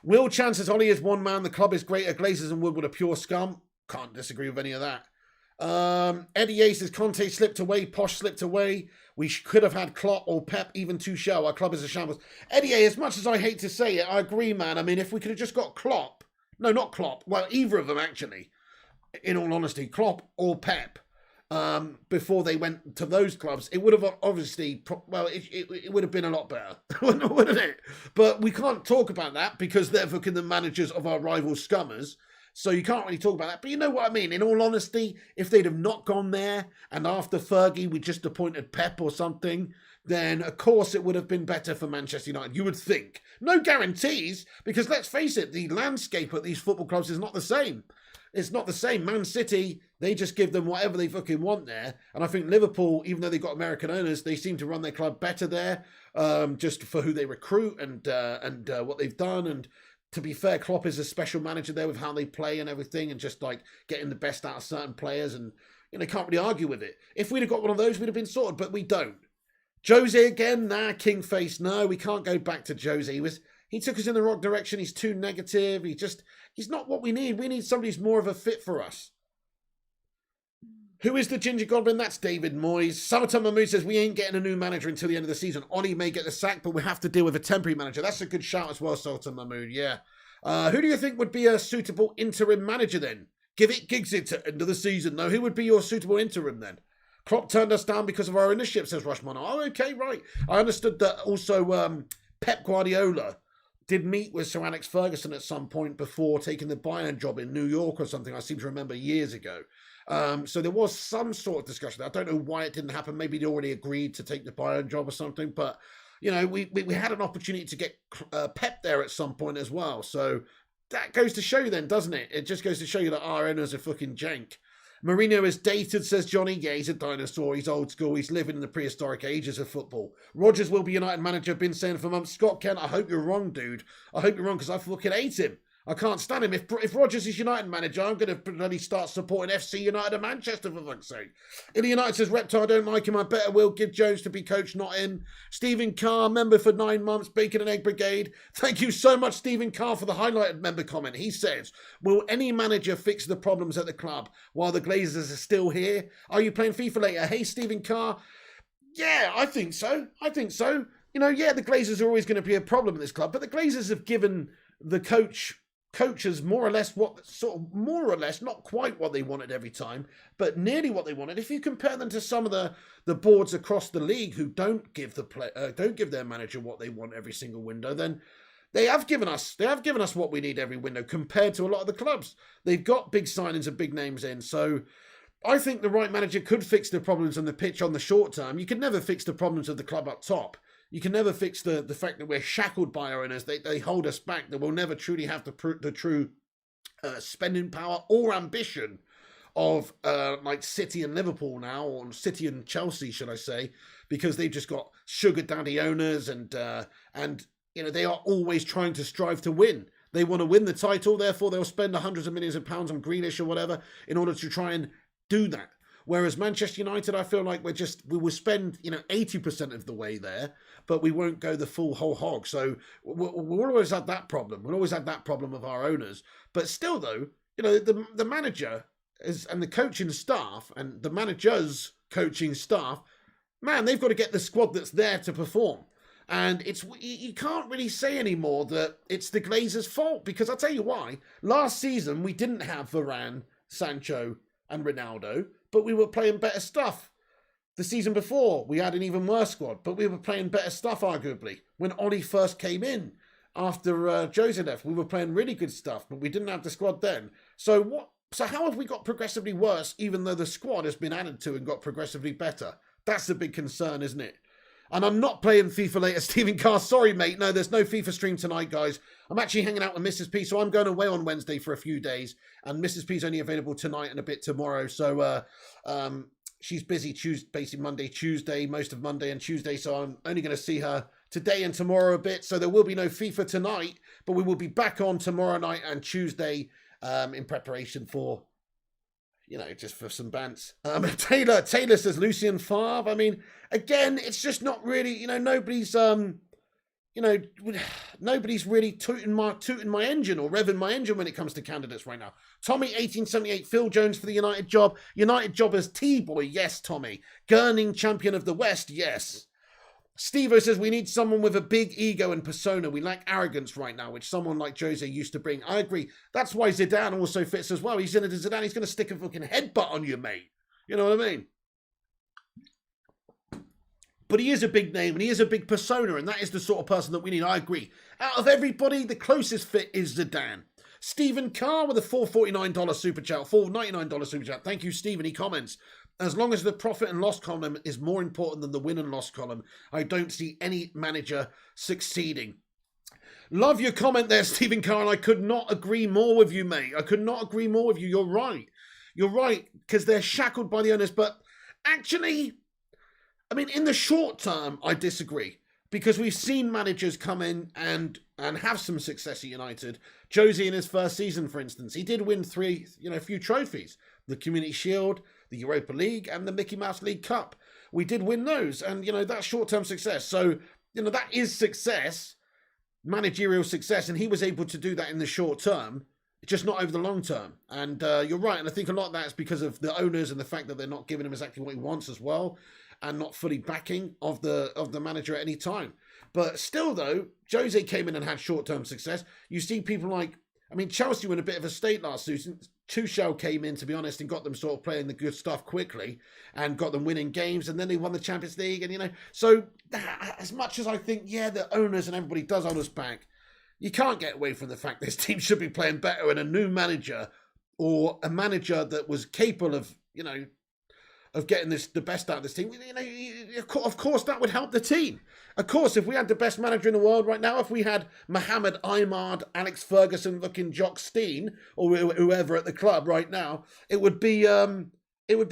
Will Chan says Ollie is one man, the club is greater, Glazers and Woodward are pure scum. Can't disagree with any of that. Eddie A says Conte slipped away, Posh slipped away. We could have had Klopp or Pep, even Tuchel. Our club is a shambles. Eddie A, as much as I hate to say it, I agree, man. I mean, if we could have just got Klopp. No, not Klopp. Well, either of them, actually. In all honesty, Klopp or Pep. Before they went to those clubs, it would have obviously, it would have been a lot better, wouldn't it? But we can't talk about that because they're fucking the managers of our rival scummers. So you can't really talk about that. But you know what I mean? In all honesty, if they'd have not gone there and after Fergie we just appointed Pep or something, then of course it would have been better for Manchester United. You would think. No guarantees, because let's face it, the landscape at these football clubs is not the same. It's not the same. Man City, they just give them whatever they fucking want there. And I think Liverpool, even though they've got American owners, they seem to run their club better there, just for who they recruit and what they've done. And to be fair, Klopp is a special manager there with how they play and everything and just like getting the best out of certain players. And, can't really argue with it. If we'd have got one of those, we'd have been sorted, but we don't. Jose again? Nah, king face. No, we can't go back to Jose. He took us in the wrong direction. He's too negative. He's not what we need. We need somebody who's more of a fit for us. Who is the Ginger Goblin? That's David Moyes. Summertime Mahmood says, we ain't getting a new manager until the end of the season. Ollie may get the sack, but we have to deal with a temporary manager. That's a good shout as well, Sultan Mahmood, yeah. Who do you think would be a suitable interim manager then? Give it Giggsy to end of the season. No, who would be your suitable interim then? Klopp turned us down because of our initiative, says Rushman. Oh, okay, right. I understood that also Pep Guardiola did meet with Sir Alex Ferguson at some point before taking the Bayern job in New York or something. I seem to remember years ago. So there was some sort of discussion. I don't know why it didn't happen. Maybe they already agreed to take the Bayern job or something. But, we had an opportunity to get Pep there at some point as well. So that goes to show you then, doesn't it? It just goes to show you that our owners are fucking jank. Mourinho is dated, says Johnny. Yeah, he's a dinosaur. He's old school. He's living in the prehistoric ages of football. Rodgers will be United manager. Been saying for months. Scott Kent, I hope you're wrong, dude. I hope you're wrong because I fucking hate him. I can't stand him. If Rodgers is United manager, I'm going to bloody start supporting FC United of Manchester, for fuck's sake. Illy United says, Reptile, I don't like him. I better will give Jones to be coach, not him. Stephen Carr, member for 9 months, Bacon and Egg Brigade. Thank you so much, Stephen Carr, for the highlighted member comment. He says, will any manager fix the problems at the club while the Glazers are still here? Are you playing FIFA later? Hey, Stephen Carr. Yeah, I think so. You know, yeah, the Glazers are always going to be a problem in this club, but the Glazers have given the coaches more or less, not quite what they wanted every time, but nearly what they wanted. If you compare them to some of the boards across the league who don't give their manager what they want every single window, then they have given us what we need every window compared to a lot of the clubs. They've got big signings and big names in, so I think the right manager could fix the problems on the pitch on the short term. You can never fix the problems of the club up top. You can never fix the fact that we're shackled by our owners. They hold us back. That we'll never truly have the true spending power or ambition of like City and Liverpool now, or City and Chelsea, should I say, because they've just got sugar daddy owners and you know, they are always trying to strive to win. They want to win the title, therefore they'll spend hundreds of millions of pounds on Grealish or whatever in order to try and do that. Whereas Manchester United, I feel like we will spend, you know, 80% of the way there, but we won't go the full whole hog. So we'll always have that problem. We'll always have that problem of our owners. But still, though, you know, the manager and the coaching staff and the manager's coaching staff, man, they've got to get the squad that's there to perform. And you can't really say anymore that it's the Glazers' fault, because I'll tell you why. Last season, we didn't have Varane, Sancho and Ronaldo, but we were playing better stuff. The season before, we had an even worse squad, but we were playing better stuff, arguably. When Ollie first came in, after Jose left, we were playing really good stuff, but we didn't have the squad then. So how have we got progressively worse, even though the squad has been added to and got progressively better? That's the big concern, isn't it? And I'm not playing FIFA later, Stephen Carr. Sorry, mate. No, there's no FIFA stream tonight, guys. I'm actually hanging out with Mrs. P, so I'm going away on Wednesday for a few days. And Mrs. P's only available tonight and a bit tomorrow. So she's busy basically Monday, Tuesday, most of Monday and Tuesday. So I'm only going to see her today and tomorrow a bit. So there will be no FIFA tonight, but we will be back on tomorrow night and Tuesday in preparation for, you know, just for some bants. Taylor says Lucien Favre. I mean, again, it's just not really, you know, nobody's really tooting my engine or revving my engine when it comes to candidates right now. Tommy 1878, Phil Jones for the United job. United job as T-boy, yes, Tommy. Gurning champion of the West, yes. Stevo says we need someone with a big ego and persona. We lack arrogance right now, which someone like Jose used to bring. I agree. That's why Zidane also fits as well. He's in it as Zidane. He's going to stick a fucking headbutt on you, mate. You know what I mean? But he is a big name and he is a big persona, and that is the sort of person that we need. I agree. Out of everybody, the closest fit is Zidane. Stephen Carr with a $4.49 super chat, $4.99 super chat. Thank you, Stephen. He comments, as long as the profit and loss column is more important than the win and loss column, I don't see any manager succeeding. Love your comment there, Stephen Carr, and I could not agree more with you, mate. I could not agree more with you. You're right. You're right, because they're shackled by the owners. But actually, I mean, in the short term, I disagree, because we've seen managers come in and have some success at United. Josie in his first season, for instance, he did win a few trophies. The Community Shield, the Europa League, and the Mickey Mouse League Cup. We did win those, and, you know, that's short-term success. So, you know, that is success, managerial success, and he was able to do that in the short term, just not over the long term. And you're right, and I think a lot of that is because of the owners and the fact that they're not giving him exactly what he wants as well, and not fully backing of the manager at any time. But still, though, Jose came in and had short-term success. You see people like, I mean, Chelsea were in a bit of a state last season. Tuchel came in, to be honest, and got them sort of playing the good stuff quickly and got them winning games, and then they won the Champions League. And, you know, so as much as I think, yeah, the owners and everybody does hold us back, you can't get away from the fact this team should be playing better, and a new manager or a manager that was capable of, you know, of getting the best out of this team, you know, of course that would help the team. Of course, if we had the best manager in the world right now, if we had Mohamed Imad, Alex Ferguson looking Jock Stein, or whoever at the club right now, it would be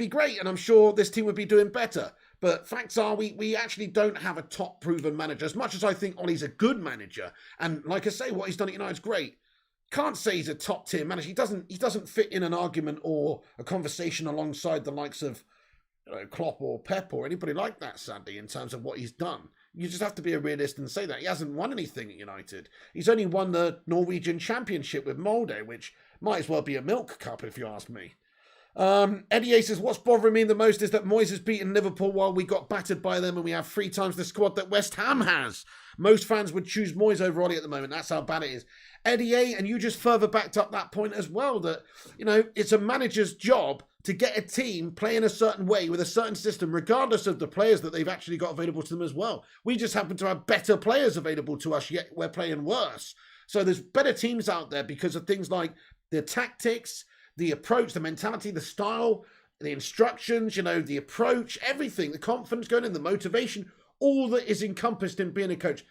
great, and I'm sure this team would be doing better. But facts are, we actually don't have a top proven manager. As much as I think Ollie's a good manager, and like I say, what he's done at United's great, can't say he's a top tier manager. He doesn't fit in an argument or a conversation alongside the likes of Klopp or Pep or anybody like that, sadly, in terms of what he's done. You just have to be a realist and say that. He hasn't won anything at United. He's only won the Norwegian Championship with Molde, which might as well be a milk cup, if you ask me. Eddie A says, what's bothering me the most is that Moyes has beaten Liverpool while we got battered by them and we have 3 times the squad that West Ham has. Most fans would choose Moyes over Ollie at the moment. That's how bad it is. Eddie A, and you just further backed up that point as well, that, it's a manager's job to get a team playing a certain way with a certain system, regardless of the players that they've actually got available to them as well. We just happen to have better players available to us, yet we're playing worse. So there's better teams out there because of things like the tactics, the approach, the mentality, the style, the instructions, the approach, everything, the confidence going in, the motivation, all that is encompassed in being a coach.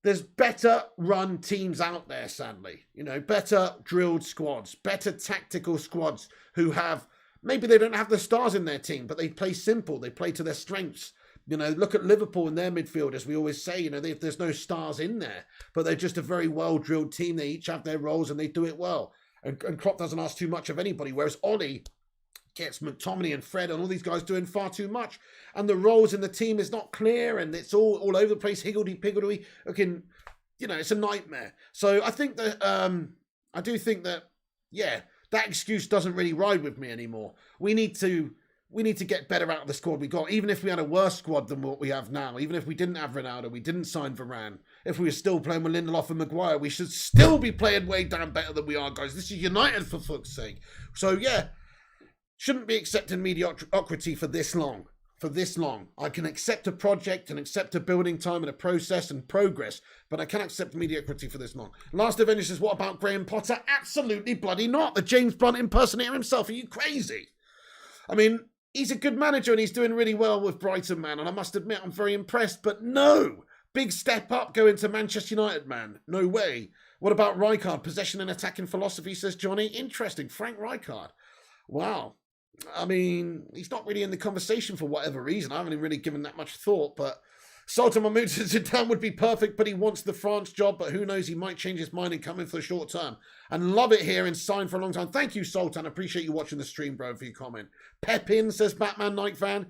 There's better run teams out there, sadly. Better drilled squads, better tactical squads who have, maybe they don't have the stars in their team, but they play simple. They play to their strengths. Look at Liverpool and their midfield, as we always say, there's no stars in there, but they're just a very well-drilled team. They each have their roles and they do it well. And Klopp doesn't ask too much of anybody, whereas Ollie gets McTominay and Fred and all these guys doing far too much. And the roles in the team is not clear and it's all over the place, higgledy-piggledy. Looking, it's a nightmare. So I think that, I do think that, that excuse doesn't really ride with me anymore. We need to get better out of the squad we got, even if we had a worse squad than what we have now, even if we didn't have Ronaldo, we didn't sign Varane, if we were still playing with Lindelof and Maguire, we should still be playing way down better than we are, guys. This is United, for fuck's sake. So, shouldn't be accepting mediocrity for this long. I can accept a project and accept a building time and a process and progress, but I can't accept mediocrity for this long. Last Avenger says, what about Graham Potter? Absolutely bloody not. The James Blunt impersonator himself. Are you crazy? I mean, he's a good manager and he's doing really well with Brighton, man. And I must admit, I'm very impressed. But no, big step up going to Manchester United, man. No way. What about Rijkaard? Possession and attacking philosophy, says Johnny. Interesting. Frank Rijkaard. Wow. I mean, he's not really in the conversation for whatever reason. I haven't really given that much thought. But Sultan Mahmoud says Zidane would be perfect, but he wants the France job. But who knows? He might change his mind and come in for the short term. And love it here and sign for a long time. Thank you, Sultan. I appreciate you watching the stream, bro, for your comment. Pepin says Batman Night Fan.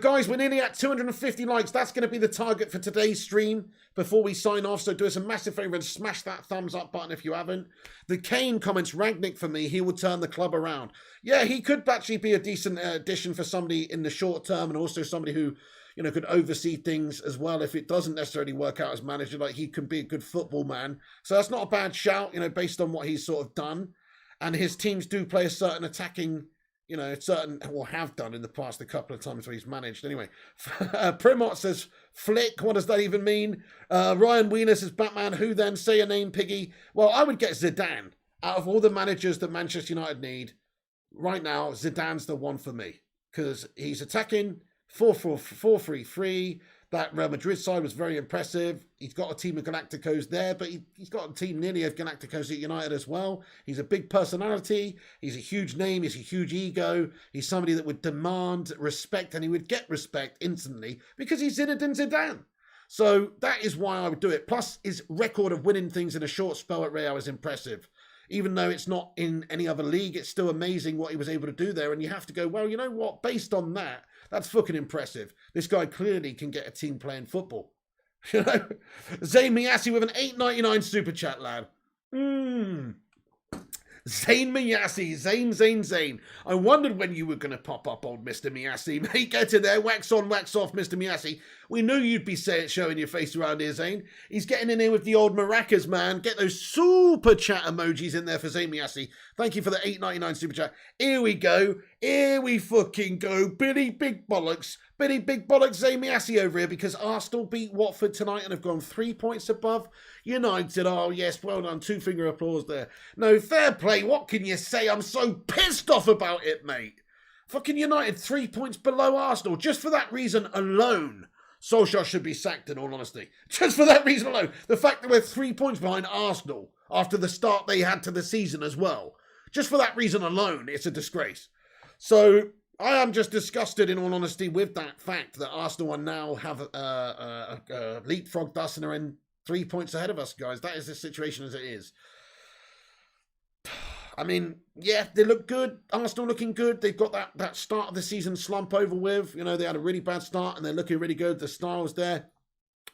Guys, we're nearly at 250 likes. That's going to be the target for today's stream before we sign off. So do us a massive favour and smash that thumbs up button if you haven't. The Kane comments, Rangnick for me. He will turn the club around. Yeah, he could actually be a decent addition for somebody in the short term and also somebody who, could oversee things as well if it doesn't necessarily work out as manager. Like, he can be a good football man. So that's not a bad shout, based on what he's sort of done. And his teams do play a certain attacking, have done in the past a couple of times where he's managed. Anyway, Primot says, Flick, what does that even mean? Ryan Wheeler says, Batman, who then? Say a name, Piggy. Well, I would get Zidane. Out of all the managers that Manchester United need, right now, Zidane's the one for me. Because he's attacking 4-4-3-3. That Real Madrid side was very impressive. He's got a team of Galacticos there, but he's got a team nearly of Galacticos at United as well. He's a big personality. He's a huge name. He's a huge ego. He's somebody that would demand respect, and he would get respect instantly because he's Zinedine Zidane. So that is why I would do it. Plus, his record of winning things in a short spell at Real is impressive. Even though it's not in any other league, it's still amazing what he was able to do there. And you have to go, well, you know what? Based on that, that's fucking impressive. This guy clearly can get a team playing football. Zayn Miyasi with an $8.99 super chat, lad. Zayn Miyasi, Zayn. I wondered when you were going to pop up, old Mr. Miyasi. Mate, get in there. Wax on, wax off, Mr. Miyasi. We knew you'd be showing your face around here, Zayn. He's getting in here with the old maracas, man. Get those super chat emojis in there for Zayn Miyasi. Thank you for the $8.99 super chat. Here we go. Here we fucking go. Billy Big Bollocks. Billy Big Bollocks Zayn Miyasi over here because Arsenal beat Watford tonight and have gone 3 points above United. Oh, yes, well done. 2-finger applause there. No, fair play. What can you say? I'm so pissed off about it, mate. Fucking United 3 points below Arsenal. Just for that reason alone, Solskjaer should be sacked, in all honesty. Just for that reason alone. The fact that we're 3 points behind Arsenal after the start they had to the season as well. Just for that reason alone, it's a disgrace. So I am just disgusted, in all honesty, with that fact that Arsenal are now have leapfrogged us and are in 3 points ahead of us, guys. That is the situation as it is. I mean, yeah, they look good. Arsenal looking good. They've got that start of the season slump over with. You know, they had a really bad start and they're looking really good. The style's there.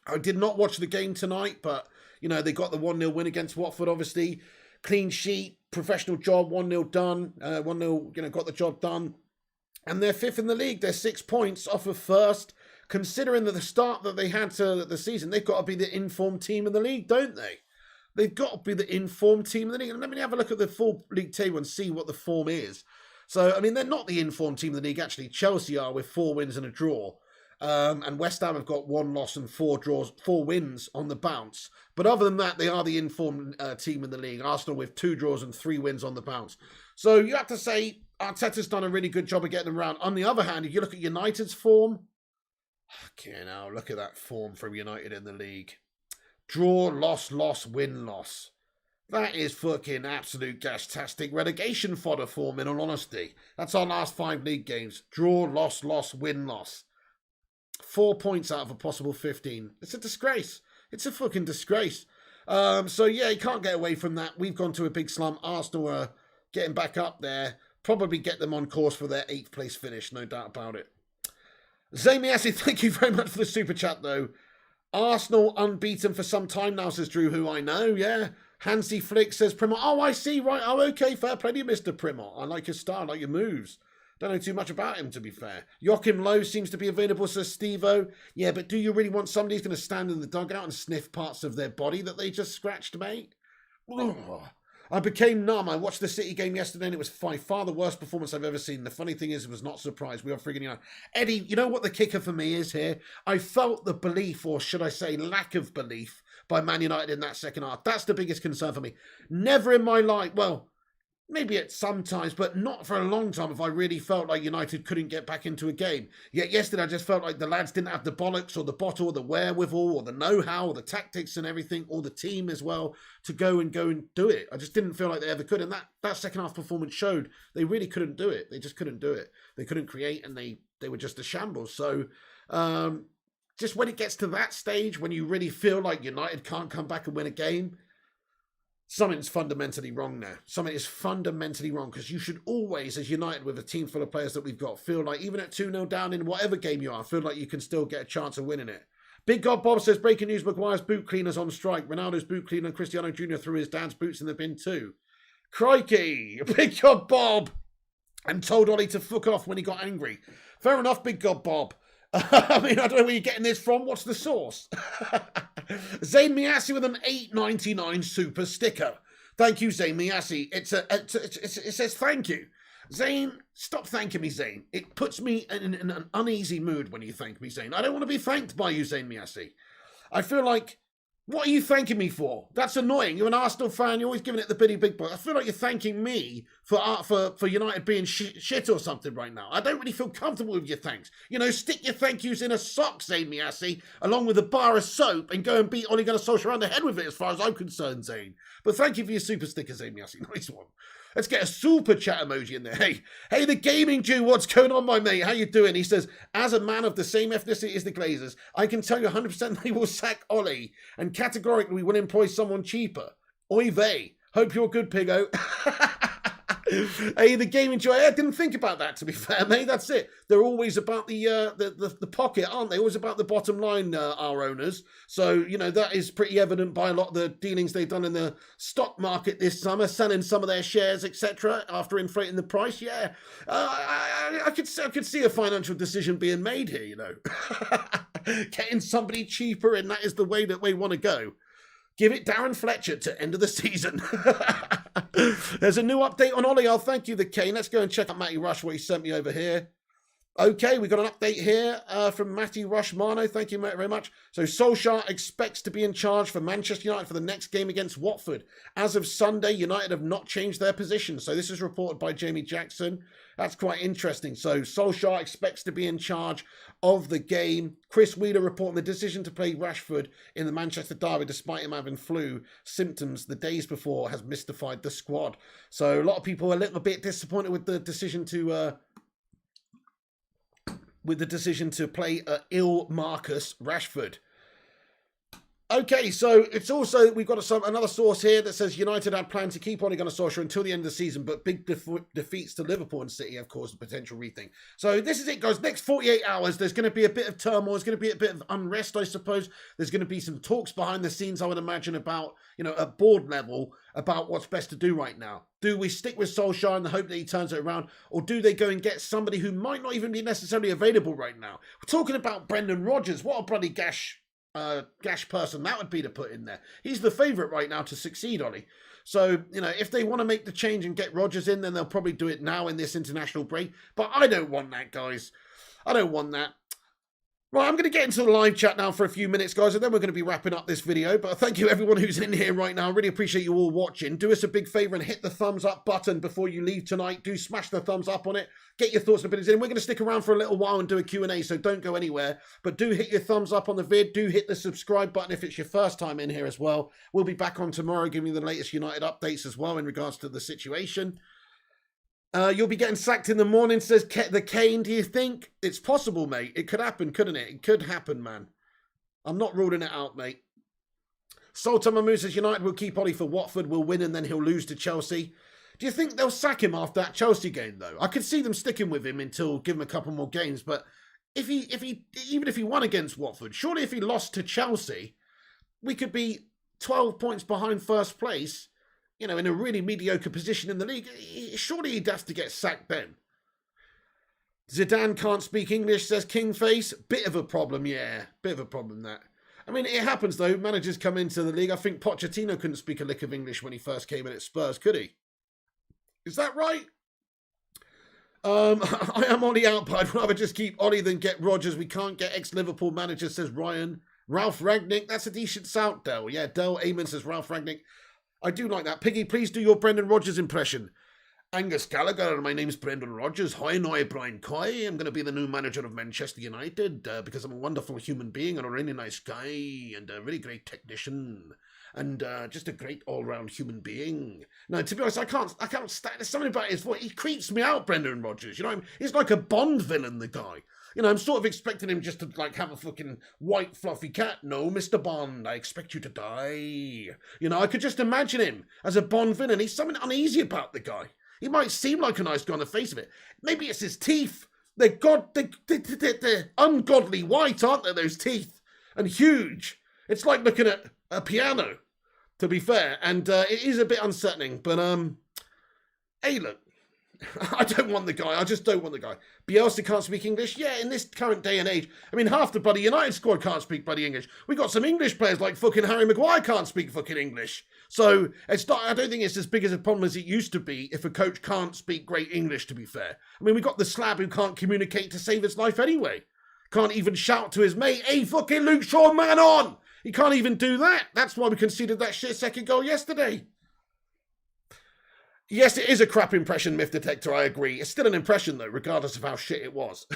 I did not watch the game tonight, but, you know, they got the 1-0 win against Watford, obviously. Clean sheet, professional job, 1-0 done. 1-0, you know, got the job done. And they're 5th in the league. They're 6 points off of 1st. Considering that the start that they had to the season, they've got to be the informed team in the league, don't they? They've got to be the informed team in the league. And let me have a look at the full league table and see what the form is. So, I mean, they're not the informed team in the league, actually. Chelsea are with 4 wins and a draw. And West Ham have got 1 loss and 4 wins on the bounce. But other than that, they are the informed team in the league. Arsenal with 2 draws and 3 wins on the bounce. So you have to say Arteta's done a really good job of getting them around. On the other hand, if you look at United's form, okay, now look at that form from United in the league. Draw, loss, win, loss. That is fucking absolute gas-tastic relegation fodder form, in all honesty. That's our last 5 league games. Draw, loss, win, loss. 4 points out of a possible 15. It's a disgrace. It's a fucking disgrace. So, yeah, you can't get away from that. We've gone to a big slump. Arsenal are getting back up there. Probably get them on course for their 8th place finish, no doubt about it. Zamiasi, thank you very much for the super chat, though. Arsenal unbeaten for some time now, says Drew, who I know, yeah. Hansi Flick says, Primor, oh, I see, right, oh, okay, fair play to you, Mr. Primor. I like your style, I like your moves. Don't know too much about him, to be fair. Joachim Lowe seems to be available, says Steve-O. Yeah, but do you really want somebody who's going to stand in the dugout and sniff parts of their body that they just scratched, mate? Ugh. I became numb. I watched the City game yesterday and it was by far the worst performance I've ever seen. The funny thing is, I was not surprised. We are frigging out. Eddie, you know what the kicker for me is here? I felt the belief, or should I say lack of belief, by Man United in that second half. That's the biggest concern for me. Never in my life, well, maybe at some times, but not for a long time have I really felt like United couldn't get back into a game. Yet yesterday I just felt like the lads didn't have the bollocks or the bottle or the wherewithal or the know-how or the tactics and everything, or the team as well, to go and do it. I just didn't feel like they ever could. And that second half performance showed they really couldn't do it. They just couldn't do it. They couldn't create, and they were just a shambles. So just when it gets to that stage, when you really feel like United can't come back and win a game, something's fundamentally wrong now. Something is fundamentally wrong, because you should always, as United, with a team full of players that we've got, feel like even at 2-0 down in whatever game you are, feel like you can still get a chance of winning it. Big God Bob says, breaking news, Maguire's boot cleaner's on strike. Ronaldo's boot cleaner and Cristiano Jr. threw his dad's boots in the bin too. Crikey! Big God Bob! And told Ollie to fuck off when he got angry. Fair enough, Big God Bob. I mean, I don't know where you're getting this from. What's the source? Zayn Miassi with an $8.99 super sticker. Thank you, Zayn Miassi. It says thank you. Zayn, stop thanking me, Zayn. It puts me in an uneasy mood when you thank me, Zayn. I don't want to be thanked by you, Zayn Miassi. I feel like, what are you thanking me for? That's annoying. You're an Arsenal fan. You're always giving it the bitty big boy. I feel like you're thanking me for United being shit or something right now. I don't really feel comfortable with your thanks. You know, stick your thank yous in a sock, Zayn Miassi, along with a bar of soap, and go and beat Ole Gunnar Solskjaer around the head with it, as far as I'm concerned, Zayn. But thank you for your super sticker, Zayn Miassi. Nice one. Let's get a super chat emoji in there. Hey, the gaming Jew, what's going on, my mate? How you doing? He says, as a man of the same ethnicity as the Glazers, I can tell you 100% they will sack Ollie, and categorically we will employ someone cheaper. Oy vey. Hope you're good, Piggo. Hey, the gaming Jew. I didn't think about that, to be fair, mate. That's it. They're always about the pocket, aren't they? Always about the bottom line, our owners. So, you know, that is pretty evident by a lot of the dealings they've done in the stock market this summer, selling some of their shares, etc., after inflating the price. Yeah, I could see a financial decision being made here, you know. Getting somebody cheaper, and that is the way that we want to go. Give it Darren Fletcher to end of the season. There's a new update on Ollie. I'll thank you, the Kane. Let's go and check out Matty Rush, what he sent me over here. Okay, we got an update here from Matty Rush Mano. Thank you very much. So Solskjaer expects to be in charge for Manchester United for the next game against Watford. As of Sunday, United have not changed their position. So this is reported by Jamie Jackson. That's quite interesting. So Solskjaer expects to be in charge of the game. Chris Wheeler reporting the decision to play Rashford in the Manchester derby, despite him having flu symptoms the days before, has mystified the squad. So a lot of people are a little bit disappointed with the decision to play ill Marcus Rashford. Okay, so it's also, we've got another source here that says United had planned to keep Ole Gunnar Solskjaer until the end of the season, but big defeats to Liverpool and City have caused a potential rethink. So this is it, guys. Next 48 hours, there's going to be a bit of turmoil. There's going to be a bit of unrest, I suppose. There's going to be some talks behind the scenes, I would imagine, about, at board level, about what's best to do right now. Do we stick with Solskjaer in the hope that he turns it around, or do they go and get somebody who might not even be necessarily available right now? We're talking about Brendan Rodgers. What a bloody gash person that would be to put in there. He's the favourite right now to succeed, Ollie. So, if they want to make the change and get Rodgers in, then they'll probably do it now in this international break. But I don't want that, guys. I don't want that. Right, I'm going to get into the live chat now for a few minutes, guys, and then we're going to be wrapping up this video. But thank you, everyone who's in here right now. I really appreciate you all watching. Do us a big favour and hit the thumbs up button before you leave tonight. Do smash the thumbs up on it. Get your thoughts and opinions in. We're going to stick around for a little while and do a Q&A, so don't go anywhere. But do hit your thumbs up on the vid. Do hit the subscribe button if it's your first time in here as well. We'll be back on tomorrow giving you the latest United updates as well in regards to the situation. You'll be getting sacked in the morning, says the Kane. Do you think? It's possible, mate. It could happen, couldn't it? It could happen, man. I'm not ruling it out, mate. Sultan Mahmood says United will keep Ollie for Watford, will win, and then he'll lose to Chelsea. Do you think they'll sack him after that Chelsea game, though? I could see them sticking with him until give him a couple more games. But even if he won against Watford, surely if he lost to Chelsea, we could be 12 points behind first place. In a really mediocre position in the league, surely he'd have to get sacked then. Zidane can't speak English, says Kingface. Bit of a problem, yeah. Bit of a problem, that. I mean, it happens, though. Managers come into the league. I think Pochettino couldn't speak a lick of English when he first came in at Spurs, could he? Is that right? I am Ollie out, but I'd rather just keep Ollie than get Rodgers. We can't get ex-Liverpool manager, says Ryan. Ralph Rangnick, that's a decent shout, Dell. Yeah, Dell Amon says Ralph Rangnick. I do like that. Piggy, please do your Brendan Rodgers impression. Angus Gallagher, my name's Brendan Rodgers. Hi, now, Brian Coy. I'm going to be the new manager of Manchester United because I'm a wonderful human being and a really nice guy and a really great technician and just a great all-round human being. Now, to be honest, I can't stand. There's something about his voice. He creeps me out, Brendan Rodgers. He's like a Bond villain, the guy. I'm sort of expecting him just to, have a fucking white fluffy cat. No, Mr. Bond, I expect you to die. I could just imagine him as a Bond villain. He's something uneasy about the guy. He might seem like a nice guy on the face of it. Maybe it's his teeth. They're ungodly white, aren't they, those teeth? And huge. It's like looking at a piano, to be fair. And it is a bit unsettling. But, hey, look. I don't want the guy. I just don't want the guy. Bielsa can't speak English. Yeah, in this current day and age. I mean, half the bloody United squad can't speak bloody English. We got some English players like fucking Harry Maguire can't speak fucking English. So it's not. I don't think it's as big as a problem as it used to be if a coach can't speak great English, to be fair. I mean, we got the slab who can't communicate to save his life anyway. Can't even shout to his mate, hey, fucking Luke Shaw, man on! He can't even do that. That's why we conceded that shit second goal yesterday. Yes, it is a crap impression, Myth Detector, I agree. It's still an impression, though, regardless of how shit it was.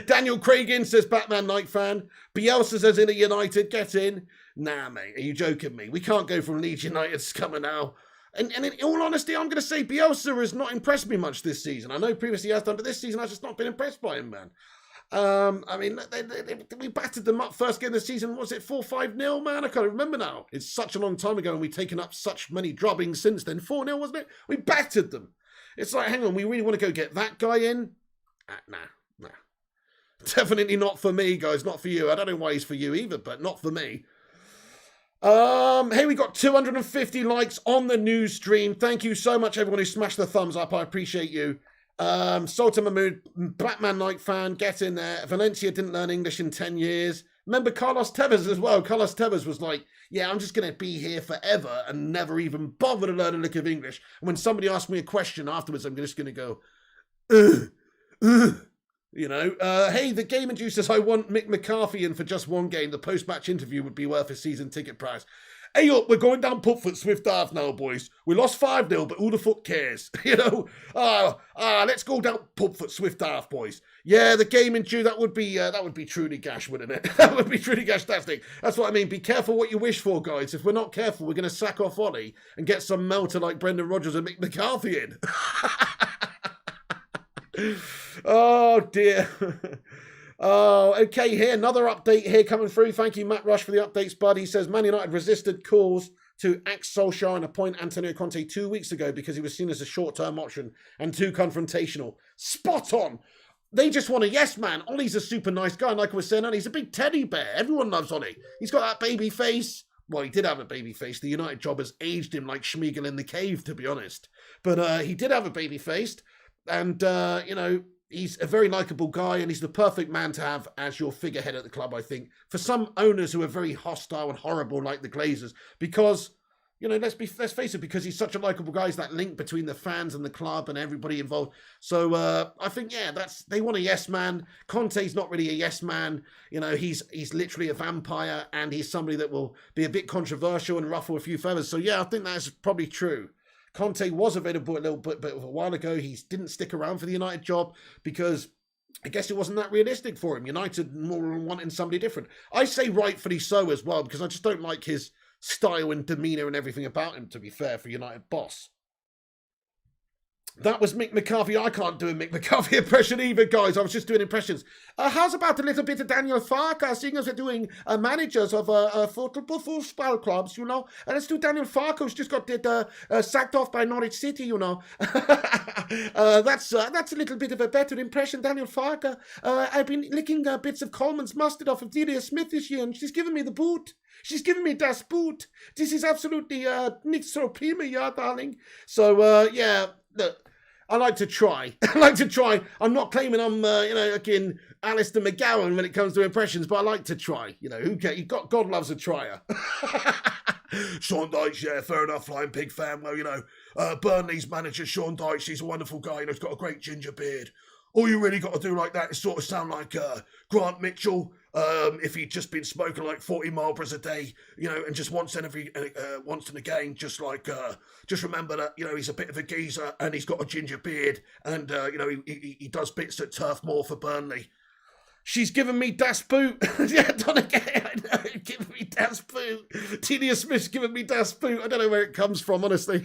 Daniel Craigan says, Batman Knight fan. Bielsa says, in a United, get in. Nah, mate, are you joking me? We can't go from Leeds United scummer now. And in all honesty, I'm going to say Bielsa has not impressed me much this season. I know previously he has done, but this season I've just not been impressed by him, man. I mean, we battered them up first game of the season. Was it 4-5-0, man? I can't remember now. It's such a long time ago and we've taken up such many drubbings since then. 4-0, wasn't it? We battered them. It's like, hang on, we really want to go get that guy in? Nah. Definitely not for me, guys. Not for you. I don't know why he's for you either, but not for me. Hey, we got 250 likes on the news stream. Thank you so much, everyone who smashed the thumbs up. I appreciate you. Sultan Mahmood, Batman Knight fan, get in there. Valencia didn't learn English in 10 years. Remember Carlos Tevez as well. Carlos Tevez was like, yeah, I'm just going to be here forever and never even bother to learn a lick of English. And when somebody asks me a question afterwards, I'm just going to go, hey, the Game Juice says, I want Mick McCarthy in for just one game. The post-match interview would be worth a season ticket price. Hey, up, we're going down Putfoot Swift Half now, boys. We lost 5-0, but who the fuck cares? Let's go down Putfoot Swift Half, boys. Yeah, the game in June, that would be truly gash, wouldn't it? That would be truly gash-tastic. That's what I mean. Be careful what you wish for, guys. If we're not careful, we're going to sack off Ollie and get some melter like Brendan Rodgers and Mick McCarthy in. Oh, dear. Oh, okay, here, another update here coming through. Thank you, Matt Rush, for the updates, bud. He says, Man United resisted calls to axe Solskjaer and appoint Antonio Conte 2 weeks ago because he was seen as a short-term option and too confrontational. Spot on. They just want a yes man. Ollie's a super nice guy, like I was saying, and he's a big teddy bear. Everyone loves Ollie. He's got that baby face. Well, he did have a baby face. The United job has aged him like Schmeagol in the cave, to be honest. But he did have a baby face. And, he's a very likeable guy, and he's the perfect man to have as your figurehead at the club, I think, for some owners who are very hostile and horrible like the Glazers, because, let's face it, because he's such a likeable guy, he's that link between the fans and the club and everybody involved. So I think, they want a yes man. Conte's not really a yes man. He's literally a vampire, and he's somebody that will be a bit controversial and ruffle a few feathers. So yeah, I think that's probably true. Conte was available a little bit a while ago. He didn't stick around for the United job because I guess it wasn't that realistic for him. United more wanting somebody different. I say rightfully so as well, because I just don't like his style and demeanour and everything about him, to be fair, for United boss. That was Mick McCarthy. I can't do a Mick McCarthy impression either, guys. I was just doing impressions. How's about a little bit of Daniel Farke, seeing as we're doing managers of football clubs, And let's do Daniel Farke, who's just got sacked off by Norwich City, That's a little bit of a better impression, Daniel Farke. I've been licking bits of Coleman's mustard off of Delia Smith this year, and she's given me the boot. She's giving me das Boot. This is absolutely nichts so prima, yeah, darling. So, look, I like to try. I'm not claiming I'm, again, Alistair McGowan when it comes to impressions, but I like to try. Who cares? God loves a trier. Sean Dyche, yeah, fair enough, Flying Pig fan. Well, Burnley's manager, Sean Dyche, he's a wonderful guy, he's got a great ginger beard. All you really got to do like that is sort of sound like Grant Mitchell, if he'd just been smoking like 40 Marlboros a day, and just once in a game, just remember that, he's a bit of a geezer and he's got a ginger beard and, he does bits at Turf Moor for Burnley. She's given me Das Boot. Yeah, Donna Gay, I know, giving me Das Boot. Delia Smith's giving me Das Boot. I don't know where it comes from, honestly.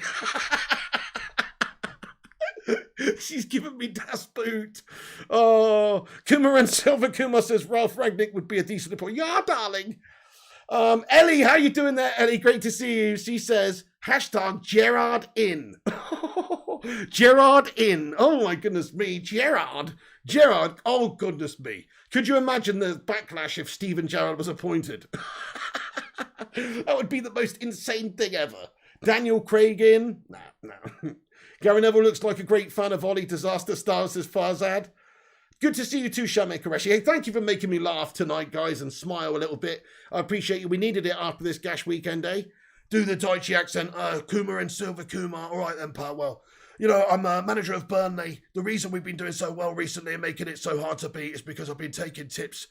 She's giving me Das Boot. Oh, Kumar and Silver Kumar says Ralph Rangnick would be a decent appointment. Yeah, darling. Ellie, how you doing there, Ellie? Great to see you. She says, #Gerrard in. Gerrard in. Oh, my goodness me. Gerrard. Oh, goodness me. Could you imagine the backlash if Steven Gerrard was appointed? That would be the most insane thing ever. Daniel Craig in. No. Gary Neville looks like a great fan of Ollie Disaster Stars, says Farzad. Good to see you too, Shame Koreshi. Hey, thank you for making me laugh tonight, guys, and smile a little bit. I appreciate you. We needed it after this Gash weekend, eh? Do the Daichi accent. Kumar and Silver Kumar. All right then, pal. Well, I'm a manager of Burnley. The reason we've been doing so well recently and making it so hard to beat is because I've been taking tips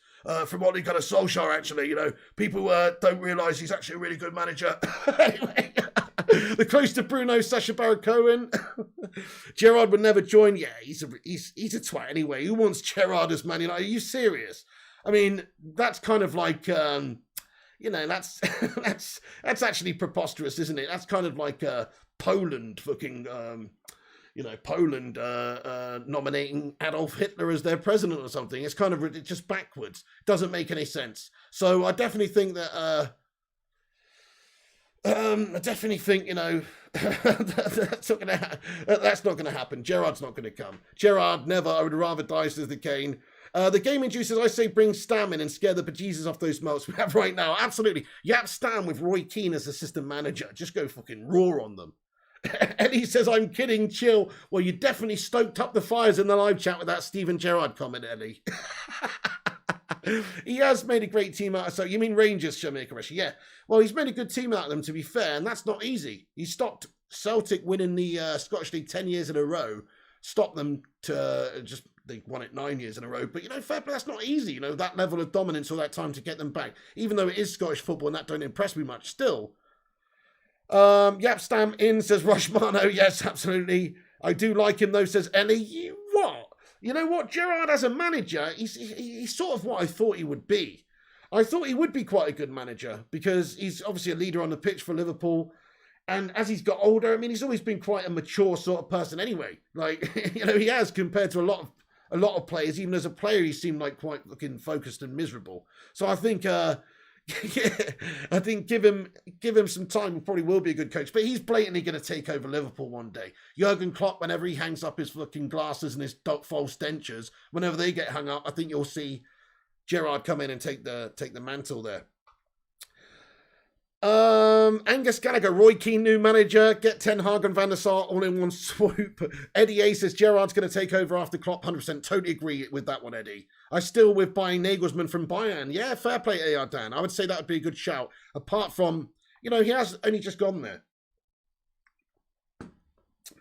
from Ole Gunnar Solskjaer, actually. People don't realise he's actually a really good manager. Anyway, the close to Bruno, Sacha Baron Cohen. Gerrard would never join. Yeah, he's a twat anyway. Who wants Gerrard as Man United? Are you serious? I mean, that's kind of like, that's actually preposterous, isn't it? That's kind of like Poland fucking, Poland nominating Adolf Hitler as their president or something. It's kind of just backwards. Doesn't make any sense. So I definitely think that, that's not going to happen. Gerrard's not going to come. Gerrard, never. I would rather die, says the Kane. The gaming juices, I say bring Stam in and scare the bejesus off those melts we have right now. Absolutely. You have Stam with Roy Keane as assistant manager. Just go fucking roar on them. Eddie says, I'm kidding, chill. Well, you definitely stoked up the fires in the live chat with that Steven Gerrard comment, Eddie. He has made a great team out of... So you mean Rangers, Shamir Koreshi? Yeah. Well, he's made a good team out of them, to be fair, and that's not easy. He stopped Celtic winning the Scottish League 10 years in a row. Stopped them to they won it 9 years in a row. But, fair play, that's not easy, that level of dominance all that time to get them back. Even though it is Scottish football and that don't impress me much. Still... Yap Stam in, says Rushmano. Yes, absolutely. I do like him though, says Ellie. You what? You know what? Gerrard as a manager, he's sort of what I thought he would be. I thought he would be quite a good manager because he's obviously a leader on the pitch for Liverpool. And as he's got older, I mean, he's always been quite a mature sort of person anyway. Like, he has compared to a lot a lot of players, even as a player, he seemed like quite looking focused and miserable. So I think, yeah, I think give him some time, he probably will be a good coach. But he's blatantly going to take over Liverpool one day. Jurgen Klopp, whenever he hangs up his fucking glasses and his false dentures, whenever they get hung up, I think you'll see Gerrard come in and take the mantle there. Angus Gallagher, Roy Keane, new manager. Get Ten Hag and Van der Sar all in one swoop. Eddie A says Gerrard's going to take over after Klopp. 100%. Totally agree with that one, Eddie. I still with buying Nagelsmann from Bayern. Yeah, fair play, AR Dan. I would say that would be a good shout. Apart from, you know, he has only just gone there.